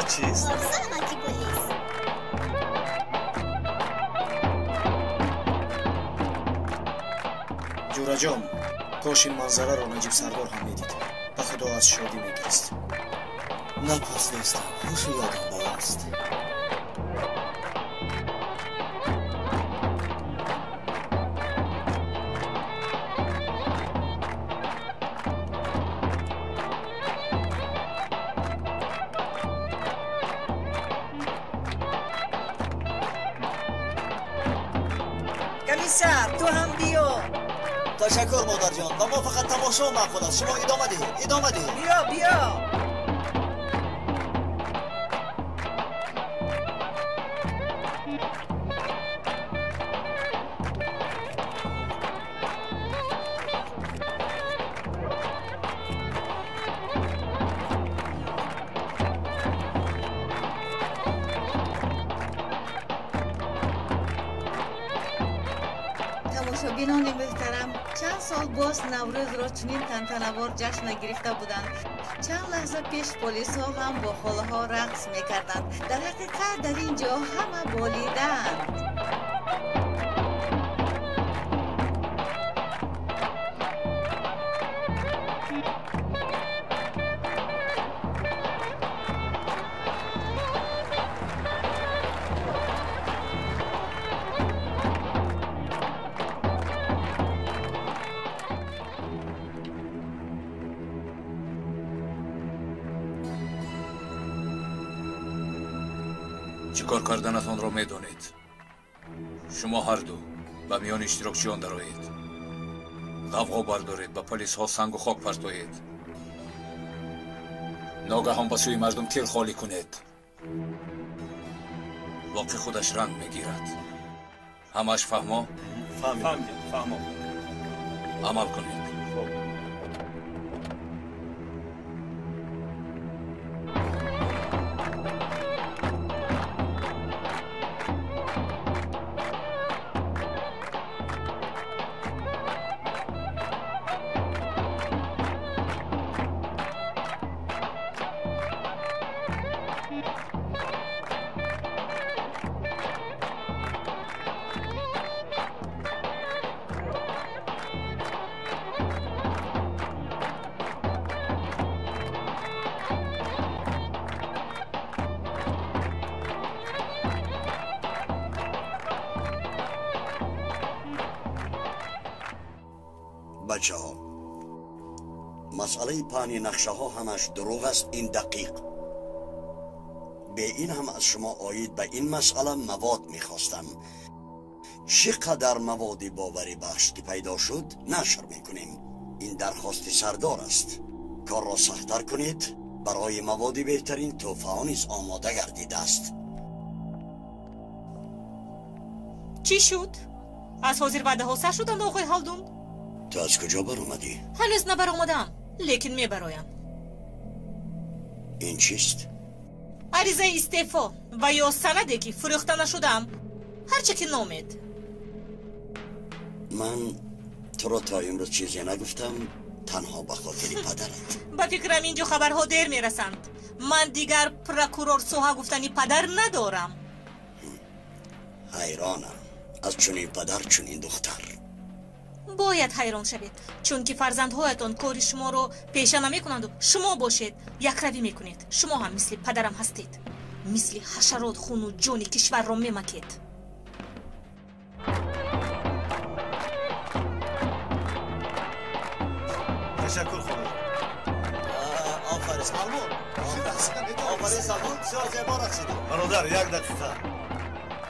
چیست؟ سلامتی پلیس. جورا جان، کاش این منظره رو نجیب سردار هم میدید. به خدا از شادی میگست. نپس نیستم، خوش یادم بیاست. کمیسر تو هم بیا. تشکر مادر جان، و ما فقط تماشا معقول است. شما ادامه دهید. بیا. تماشاگینان محترم، چند سال باز نوروز را چنین تنتنوار جشن گرفته بودند. چند لحظه پیش پلیس ها هم با خاله ها رقص میکردند. در حقیقت در اینجا همه بالیدند. چیکار کردنتان را میدونید. شما هر دو به میان اشتراکچیان درآیید، غوغا بردارید، به پلیس ها سنگ و خاک پرتایید، ناگهان به سوی مردم تیر خالی کنید. واقع خودش رنگ میگیرد. همش فهمو؟ فهمو. عمل کنید. بچه ها، مسئله پانی نقشه ها همش دروغ است. این دقیق. به این هم از شما آید به این مسئله مواد میخواستم. چقدر مواد باوری بخش که پیدا شد نشر میکنیم. این درخواست سردار است. کار را سخت‌تر کنید. برای مواد بهترین تحفه ها نیز آماده گردیده است. چی شد؟ از حاضر وعده ها سر شدند آقای هالدون؟ تو از کجا بر اومدی؟ هنوز نبر آمدم، لیکن میبرایم. این چیست؟ عریضه استعفا و یا سندی که فروخته نشدم، هرچه که نامید. من تو را تا امروز چیزی نگفتم، تنها به خاطر پدرت. به فکرم اینجا خبرها دیر میرسند. من دیگر پروکورور سوها گفتنی پدر ندارم. حیرانم از چنین پدر چنین دختر. باید حیران شوید چون که فرزندهایتان کار شما رو پیشه نمیکنند و شما باشید یک روی میکنید. شما هم مثل پدرم هستید، مثل حشرات خون و جون کشور را میمکید. تشکر خدا. آفرین سلمان. آفرین سلمان. بسیار زیبا رقصیدی. برادر یک دقیقه.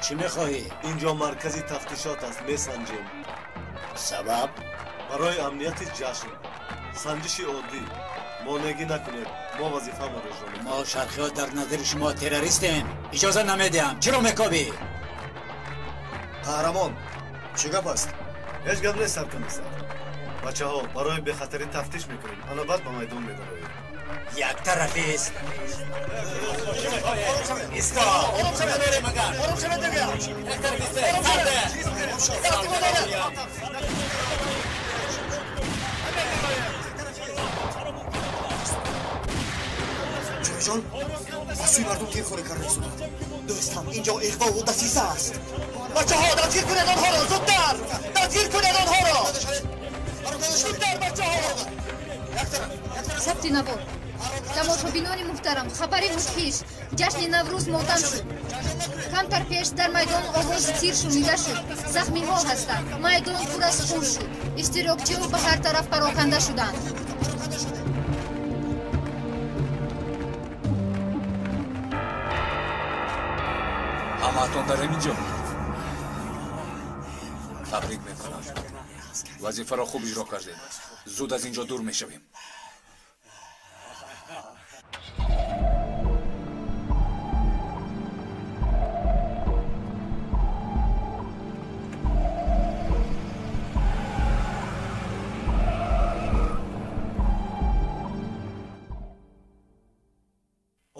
چی میخواهی؟ اینجا مرکزی تفتیشات است، میسنجیم. سبب؟ برای امنیت جشن سنجش عادی مانعی نکنید، ما وظیفه ما رو اجرا میکنیم. ما شرخیات در نظر شما تروریستیم، اجازه نمیدیم. چرا میکوبی؟ قهرمان چی گپ است؟ هیچ گپ نیست سرکمیسر. بچه ها برای به خطری تفتیش میکنیم، انا بعد به میدان میداریم. یک طرفی است. ایستا جان بسوی مردم تیر خوری کرده است. دوستم اینجا اخوا و دسیسه است. بچه ها دستگیر کنید آنها را، زودتر دستگیر کنید آنها را، زودتر بچه ها. ثبت نبود. тамошобинони муҳтарам, хабари мудҳиш ҷашни наврӯз мотам шуд. камтар пеш дар майдон овози тир шунида шуд. захмиҳо ҳастанд. майдон пур аз хун шуд. иштирокчиҳо ба ҳар тараф пароканда шуданд. ҳамаатон дар ҳамин ҷо. табрик мекунам. вазифаро хуб иҷро кардем. зуд аз ин ҷо дур мешавем.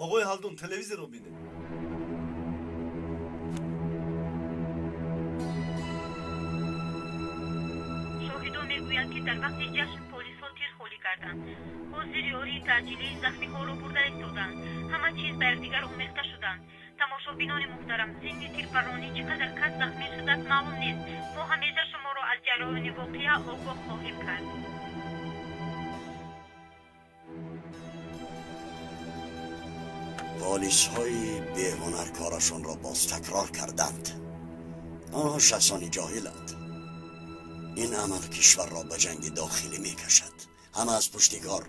آقای هلدون تلویزیون رو بینه. شاهدان میگویند که در وقت جشن پلیس ها تیرخوری کردند. حاضر یاری تعجیلی زخمی ها را برده ایستادند. همه چیز به یکدیگر آمیخته شدند. تماشابینان محترم، ضمن تیرپرانی چقدر کس زخمی شده است معلوم نیست. ما همیشه شما را از جریان واقعه آگاه خواهیم کرد. پالیس های بیهنر کارشون را باز تکرار کردند. آنها شخصانی جاهلند. این عمل کشور را به جنگ داخلی می کشد. همه از پشتکار.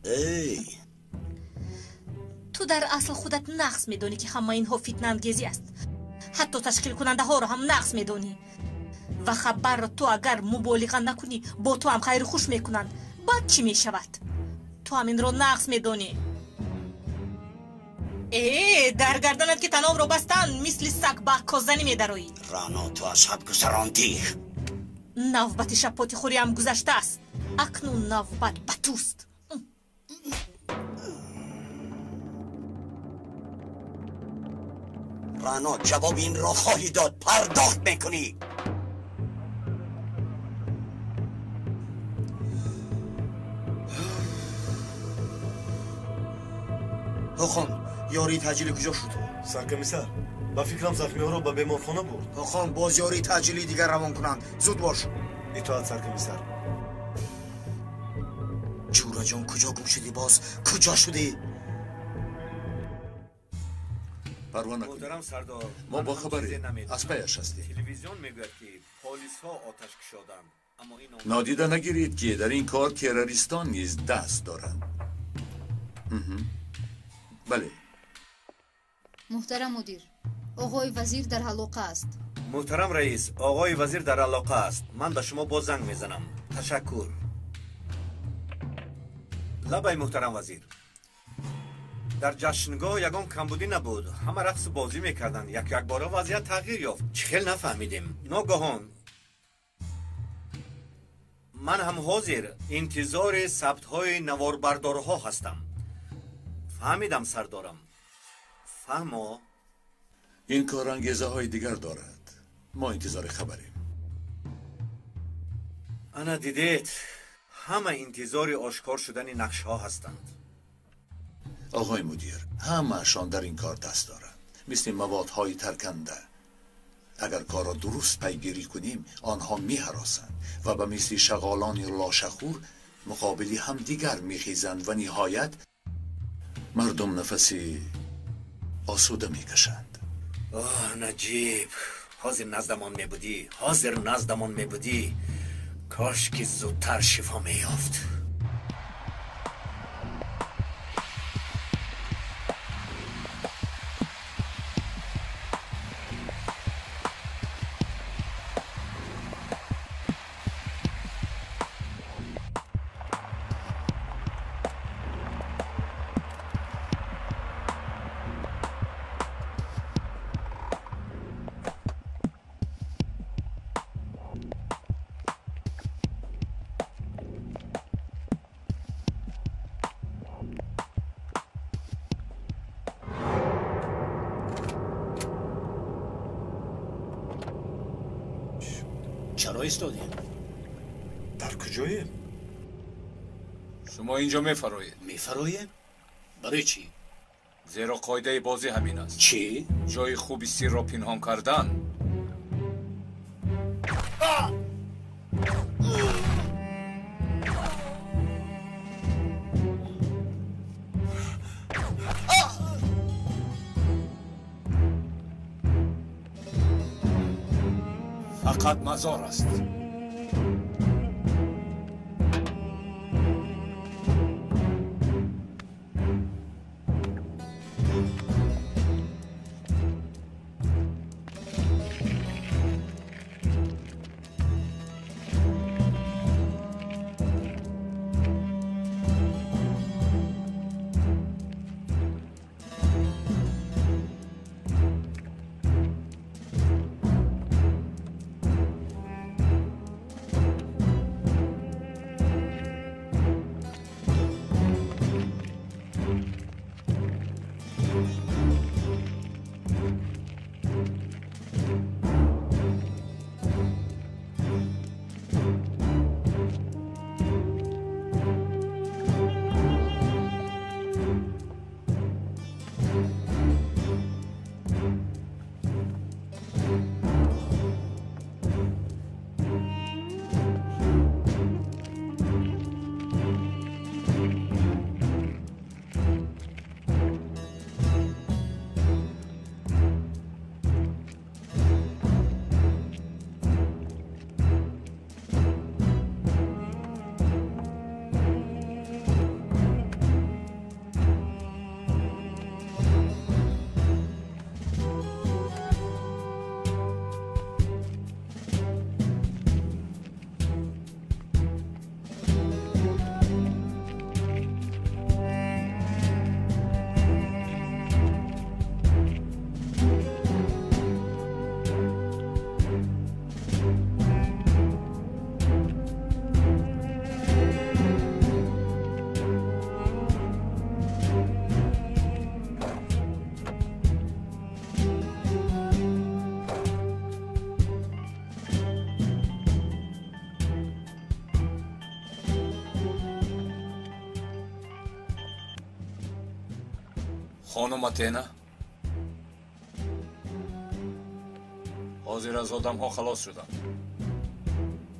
ای تو در اصل خودت نقص میدونی که همه اینها فتنه انگیزی است. حتی تشکیل کننده ها را هم نقص میدونی. و خبر تو اگر مبالغه نکنی با تو هم خیر خوش میکنند. بعد چی میشود؟ تو هم این رو نقص میدونی. در گردنت که تناب رو بستن مثل سگ با کازنی میدروی. رانا تو از حد گذراندی. نوبت شپاتی خوری هم گذشته است. اکنون نوبت به توست. رانا جواب این را خواهی داد. پرداخت میکنی. آخان یاری تعجیلی کجا شد؟ سرکمیسر با فکرم زخمی ها رو به بیمارخانه برد. آخان باز یاری تعجیلی دیگر روان کنند. زود باش. اطاعت سرکمیسر. جورا جان کجا گم شدی باز؟ کجا شدی؟ پروانه محترم سردار، ما با خبری از پیش هستیم. تلویزیون میگوید که پلیس ها آتش کشیدند، اما این نادیده نگیرید که در این کار تروریستان نیز دست دارند. بله. محترم مدیر، آقای وزیر در علاقه است. محترم رئیس، آقای وزیر در علاقه است. من به شما باز زنگ میزنم. تشکر. لبای محترم وزیر، در جشنگاه یگان کمبودی نبود. همه رقص بازی میکردن. یک باره وضعیت تغییر یافت. چخیل نفهمیدیم. ناگهان من هم حاضر انتظار ثبت های نواربردارها هستم. فهمیدم سردارم. فهمو؟ این کار انگیزه های دیگر دارد. ما انتظار خبریم. انا دیدید همه انتظار آشکار شدن نقشه ها هستند. آقای مدیر، همه‌شان در این کار دست دارند. مثل موادهای ترکنده. اگر کار را درست پیگیری کنیم آنها می‌هراسند و به مثل شغالان لاشخور مقابلی هم دیگر میخیزند و نهایت مردم نفسی آسوده میکشند. نجیب، حاضر نزدمان میبودی، حاضر نزدمان میبودی، کاش که زودتر شفا میافت. چرا ایستادی؟ در کجاییم؟ شما اینجا میفرایید. میفراییم؟ برای چی؟ زیرا قاعده بازی همین است. چی؟ جای خوبی سیر را پنهان کردن. فقط مزار است. خانم اتینا، حاضر از آدم ها خلاص شدم.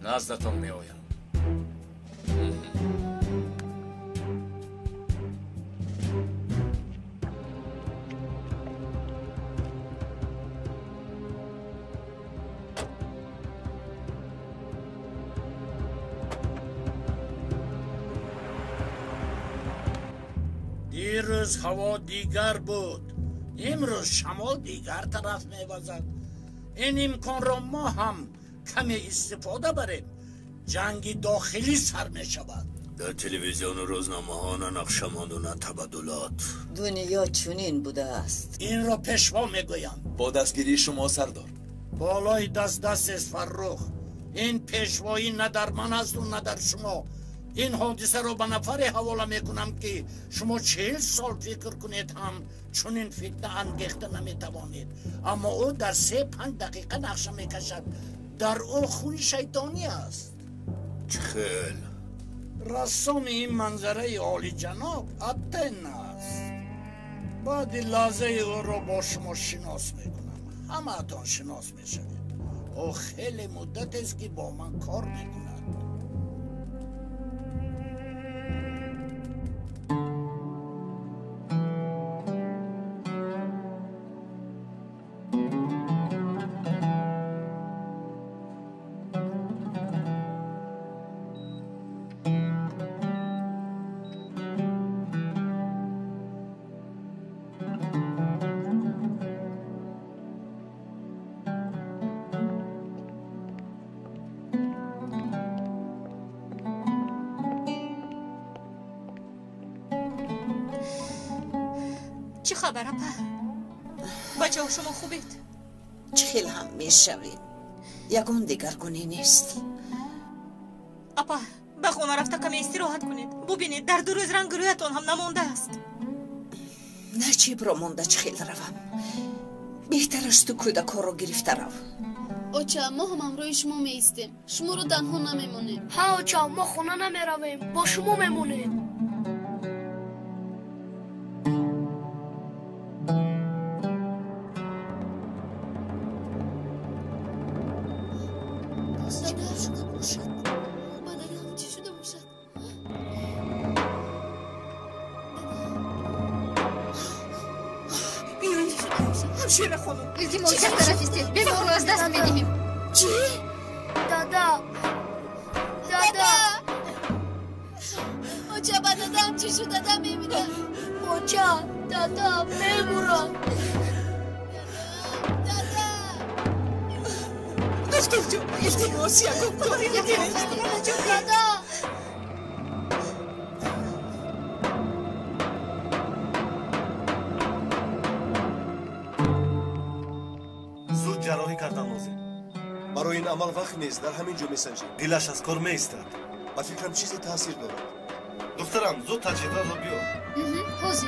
نزدتان می آیم. دیروز هوا دیگر بود، امروز شمال دیگر طرف میوزد. این امکان را ما هم کمی استفاده بریم. جنگ داخلی سر می شود. در تلویزیون و روزنامه ها نه نقشه‌مند و نه تبادلات. دنیا چنین بوده است. این را پیشوا میگویم. با دستگیری شما سردار. بالای دست است فرخ. این پیشوایی نه در من است و نه در شما. این حادثه رو به نفر حواله میکنم که شما 40 سال فکر کنید هم چون این فتنه انگیخته نمیتوانید. اما او در 3-5 دقیقه نقشه میکشد. در او خون شیطانی است. خیل رسام این منظره عالی جناب اتن است. بعد لحظه او رو با شما شناس میکنم. همه اتان شناس میشوید. او خیلی مدت است که با من کار میکند. چی خبر اپا؟ بچه ها شما خوبید؟ چخیل هم میشویم. یگان دیگر گونه نیست. اپا به خونه رفته کمی استراحت کنید. ببینید در 2 روز رنگ رویتون هم نمونده است. نجیب را مونده چخیل روم. بهتر است تو کودکا را گرفته رو. اوچا ما هم همراه شما میستیم. شما رو تنها نمیمونیم. ها اوچا ما خونه نمیرویم. با شما میمونیم. همشیره خانم التماس یک طرف استید بیمار رو از دست میدهیم. چی؟ دادا اوچا با دادم چی شد؟ دادا میبینم. اوچا دادا میمورم. دکتر جون التماس یکم کاری بگیرید. دادا جراحی کردن لازم. برای این عمل وقت نیست. در همین جا میسنجیم. دلش از کار میایستد. با فکرم چیزی تاثیر دارد. دخترم زود تجهیزات رو بیار. حاضر.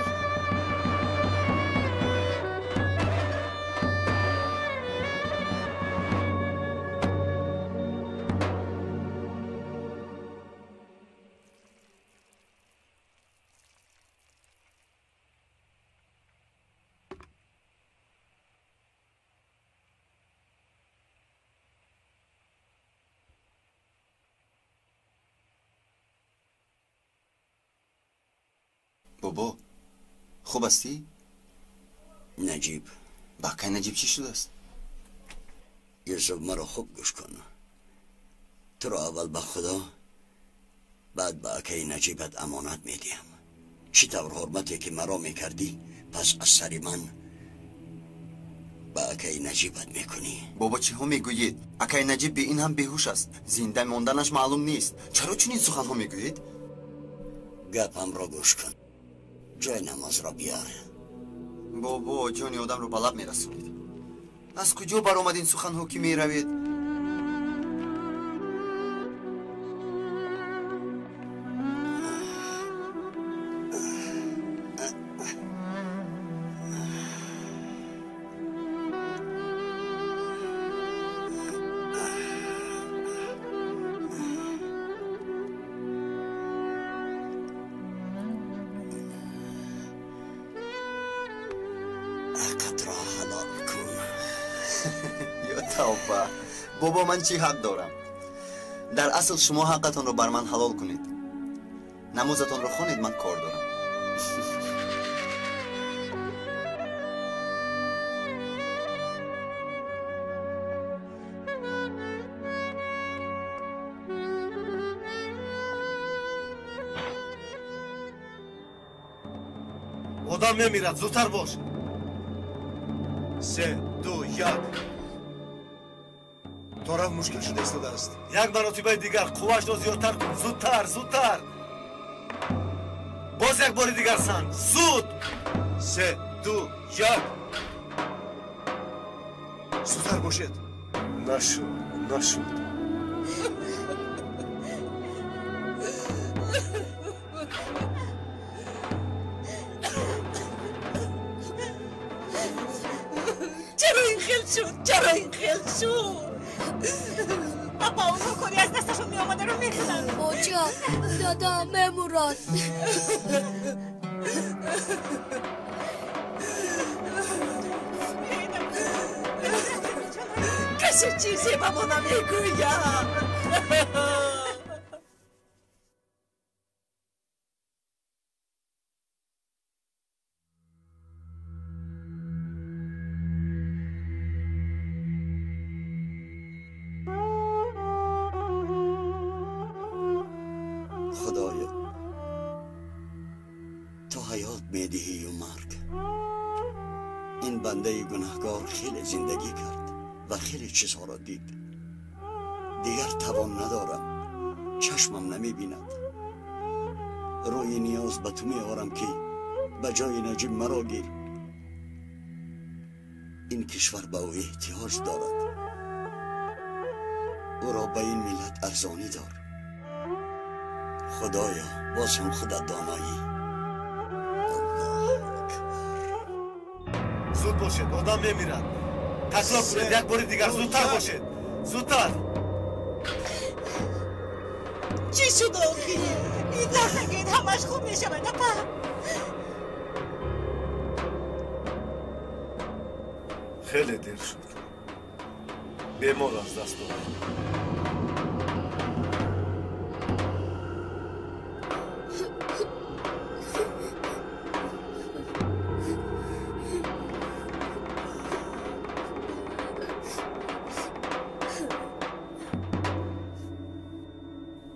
بابا خوب هستی؟ نجیب باقی نجیب چی شده است؟ یوسف مرا خوب گوش کن. تو را اول به خدا بعد به اکای نجیبت امانت میدیم. چی طور حرمتی که مرا میکردی پس از سری من به اکای نجیبت میکنی. بابا چی ها میگویید؟ اکای نجیب به این هم بیهوش است. زنده موندنش معلوم نیست. چرا چنین سخن ها میگویید؟ گپم را گوش کن. جای نماز را بیار. بابا جانی آدم رو به لب میرسونید. از کجا بر آمد این سخن ها که میروید؟ بابا من چی حق دارم؟ در اصل شما حقتون رو بر من حلال کنید. نمازتون رو خوانید، من کار دارم. آدم میمیرد. زودتر باش. 3 2 1 طرف مشکل شده ایستاده است. یک مرتبه دیگر قوهش را زیادتر کن. زودتر. باز یک بار دیگر سن. زود. 3 2 1 زودتر باشید. نشد. چرا این خیل شد؟ بابا اونو کاری از دستشون می آمده رو میخونن. اوچا دادا میمورد. چه چیزی با ما نمیگویم؟ خدایا تو حیات میدهی و مرگ. این بنده گناهکار خیلی زندگی کرد و خیلی چیزها را دید. دیگر توان ندارم، چشمم نمی بیند. روی نیاز به تو می آورم که به جای نجیب مرا گیر. این کشور به او احتیاج دارد. او را به این ملت ارزانی دار. خدایا باز هم خودت دانایی. زود باشید، آدم میمیرد. تکلا کنید یک بار دیگر، زودتر باشید. زودتر. چی شد آخی؟ این نخگید همش خوب میشه من نپا. خیلی دیر شد. بیمار از دست دارم.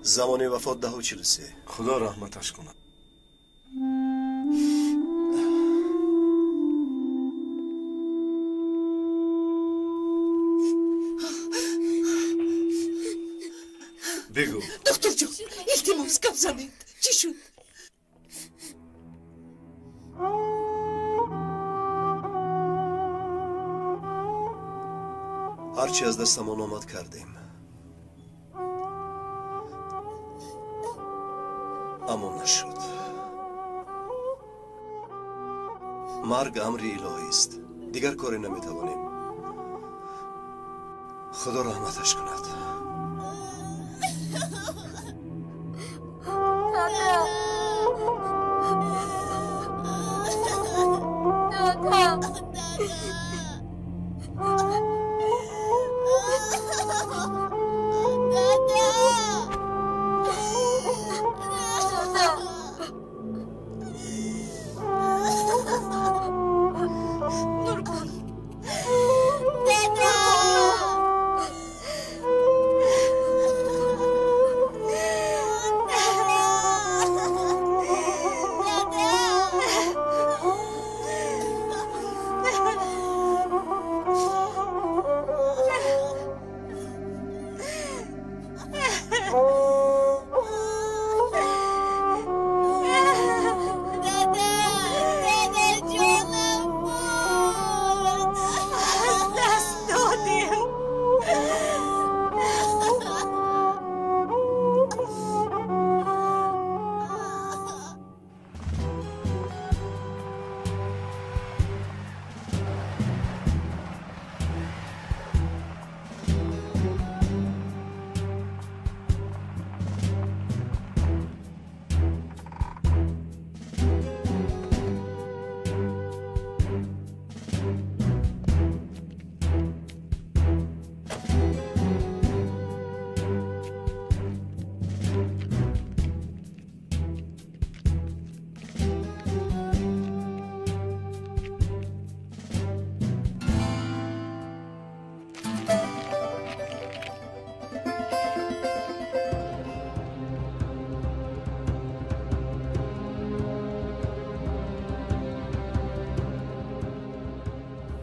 زمان وفات 10:43. خدا رحمتش کنه. بگو دکتر جان التماس کم زنید. چی شد؟ هرچی از دستمون آمد کردیم، اما نشد. مرگ امری الهی است، دیگر کاری نمیتوانیم. خدا رحمتش کند.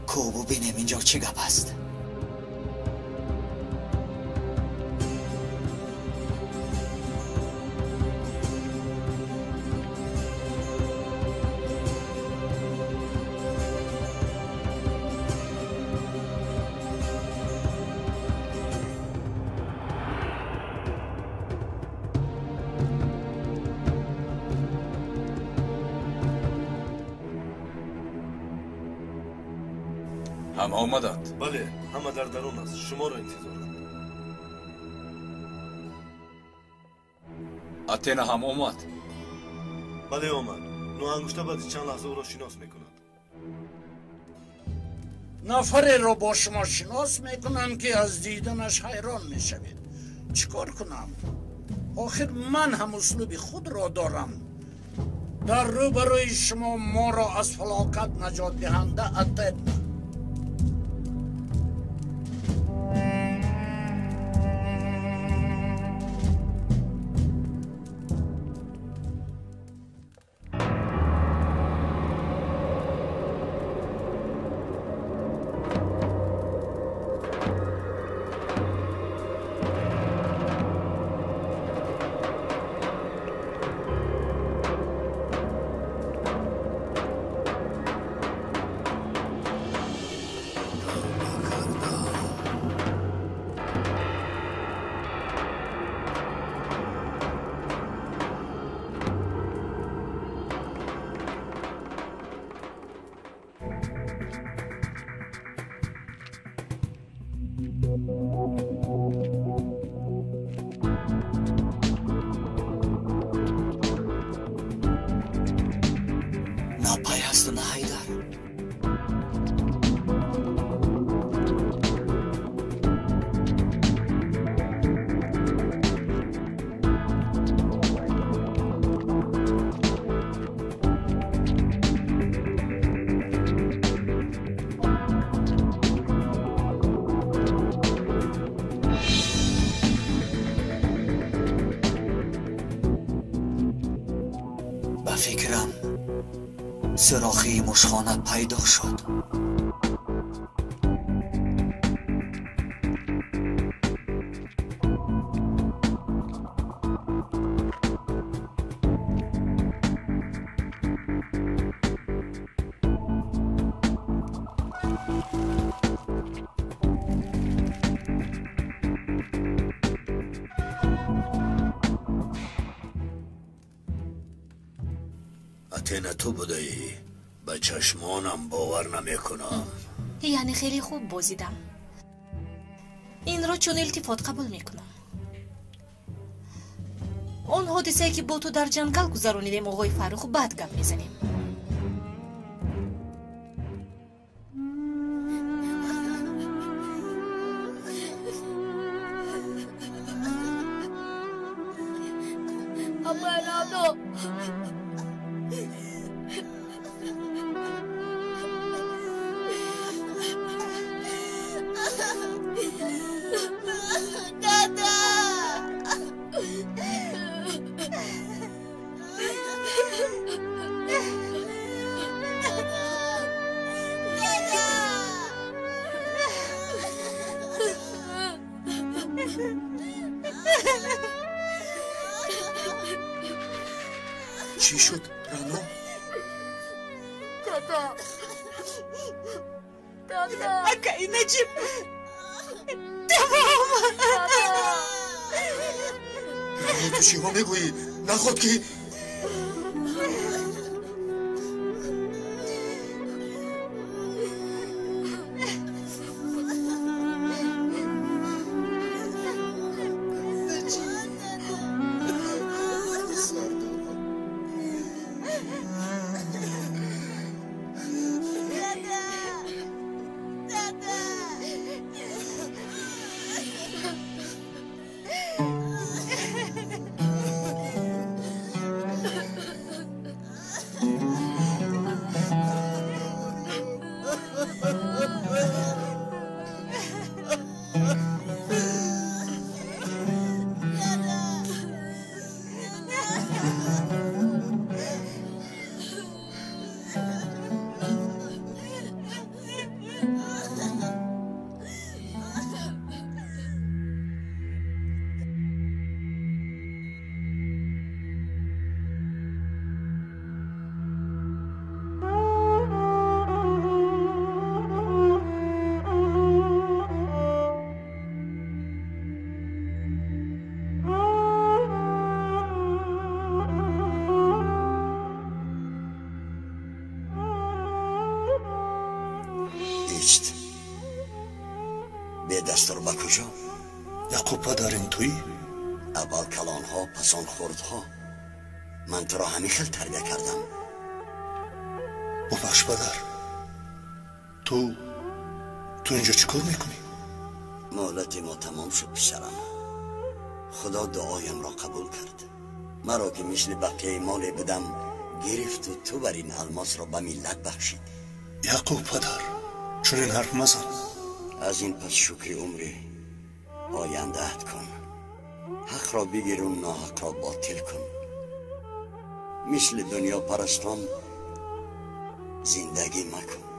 کوبو ببینیم اینجا چه گپ است. همه آمدند؟ بله، همه در درون است. شما را انتظارند. اتنا هم آمد؟ بله آمد. نو انگشته بعد چند لحظه او را شناس میکند. نفری رو با شما شناس میکنم که از دیدنش حیران میشوید. چیکار کنم؟ آخر من هم اسلوب خود را دارم. در روبروی شما ما را از فلاکت نجات دهنده اتد. سراخی مشخانت پیدا شد. اتینا تو بودی؟ به چشمانم باور نمیکنم. یعنی خیلی خوب بازیدم. این رو چون التفات قبول میکنم. اون حادثه که با تو در جنگل گذرانیدیم آقای فروخ بعد گپ میزنیم. چی شد رانو؟ دادا اکای نجیب تمام رانو تو چی ها میگویی؟ نخود که به دستور با کجا؟ یعقوب پدرین توی؟ اول کلان ها پسان خورد ها. من تو را همیخل تربیه کردم. ببخش پدر، تو تو اینجا چی کار میکنی؟ مهلت ما تمام شد پسرم. خدا دعایم را قبول کرد. مرا که مثل بقیه مالی بدم گرفت و تو بر این الماس را به ملت بخشید. یعقوب پدر چون این حرف مزن. از این پس شکر عمری آینده عهد کن. حق را بگیر و ناحق را باطل کن. مثل دنیا پرستان زندگی مکن.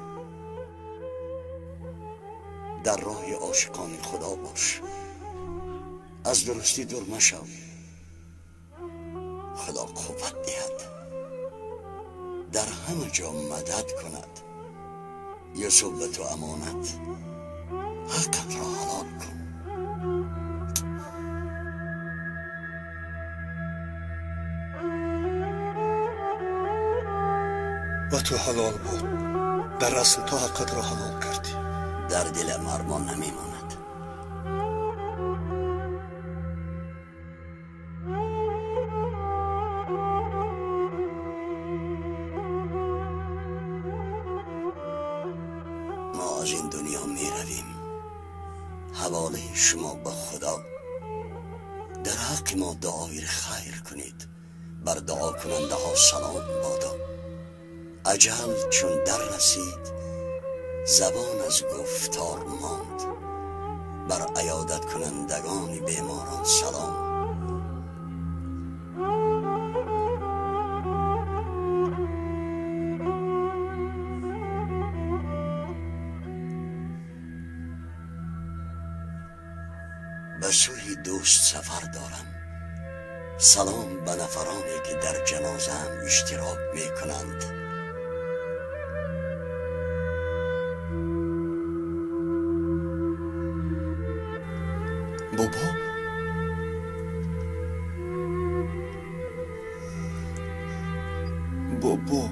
در راه عاشقان خدا باش. از درستی دور مشو. خدا قوت دهد. در همه جا مدد کند. یوسف به تو امانت. حقت را حلال کن. و تو حلال بود. در اصل تو حقت را حلال کردی. در دل مرمان نمیماند. ما از این دنیا می رویم. حواله شما به خدا. در حق ما دعای خیر کنید. بر دعا کننده ها سلام بادا. اجل چون در رسید زبان از گفتار ماند. بر عیادت کنندگان بیماران سلام. به سوی دوست سفر دارم. سلام به نفرانی که در جنازه هم اشتراک می کنند. بابا بابا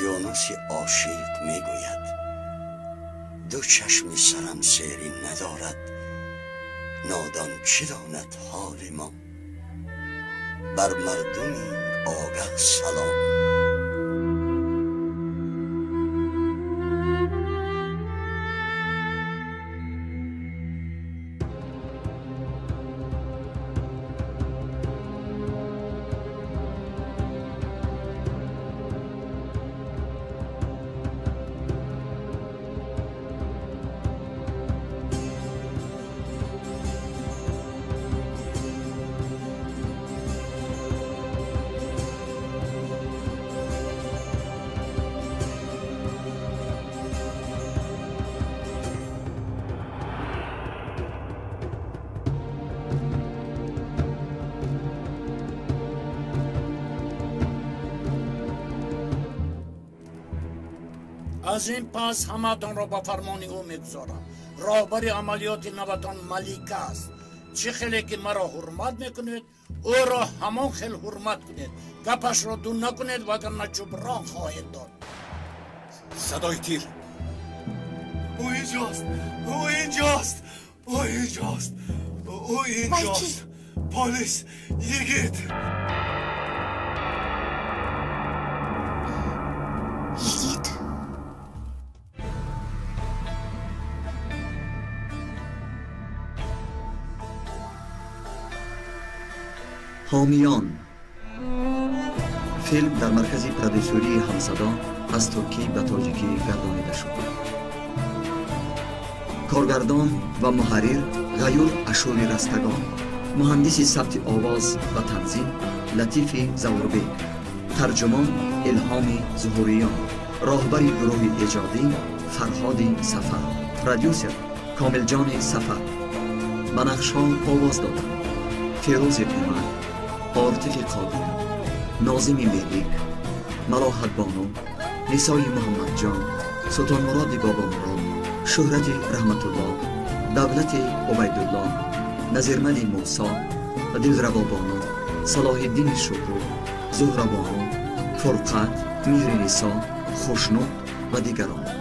یونس عاشق میگوید دو چشم سرم سیری ندارد. نادان چه داند حال ما. بر مردمی آگه سلام. از این پس همتان را به فرمان او میگذارم. راهبر عملیات نوتان ملیک است. چه خیلی که مرا حرمت میکنید او را همان خیل حرمت کنید. گپش را دون نکنید وگرنه جبران خواهید داد. صدای تیر. او اینجاست. او اینجاست. او اینجاست. او اینجاست. پلیس یگید. یگید. حامیان فیلم در مرکز پرودوسری همصدا از ترکی به تاجیکی گردانیده شد. کارگردان و محرر غیور اشوری رستگان، مهندس ثبت آواز و تنظیم لطیف زوربیک، ترجمان الهام ظهوریان، راهبر گروه ایجادی فرهاد سفر، پرودوسر کامل جان سفر. به نقش‌ها آواز دادند فیروز عمر، عاطف قادر، ناظم ملیک، ملاحت بانو، نسای محمد جان، سلطان مراد بابا مراد، شهرت رحمت الله، دولت عبیدالله، نظیرمن موسی، دلربا بانو، صلاح الدین شکر، زهره بانو، فرقت، مهر نسا، خوشنود و دیگران.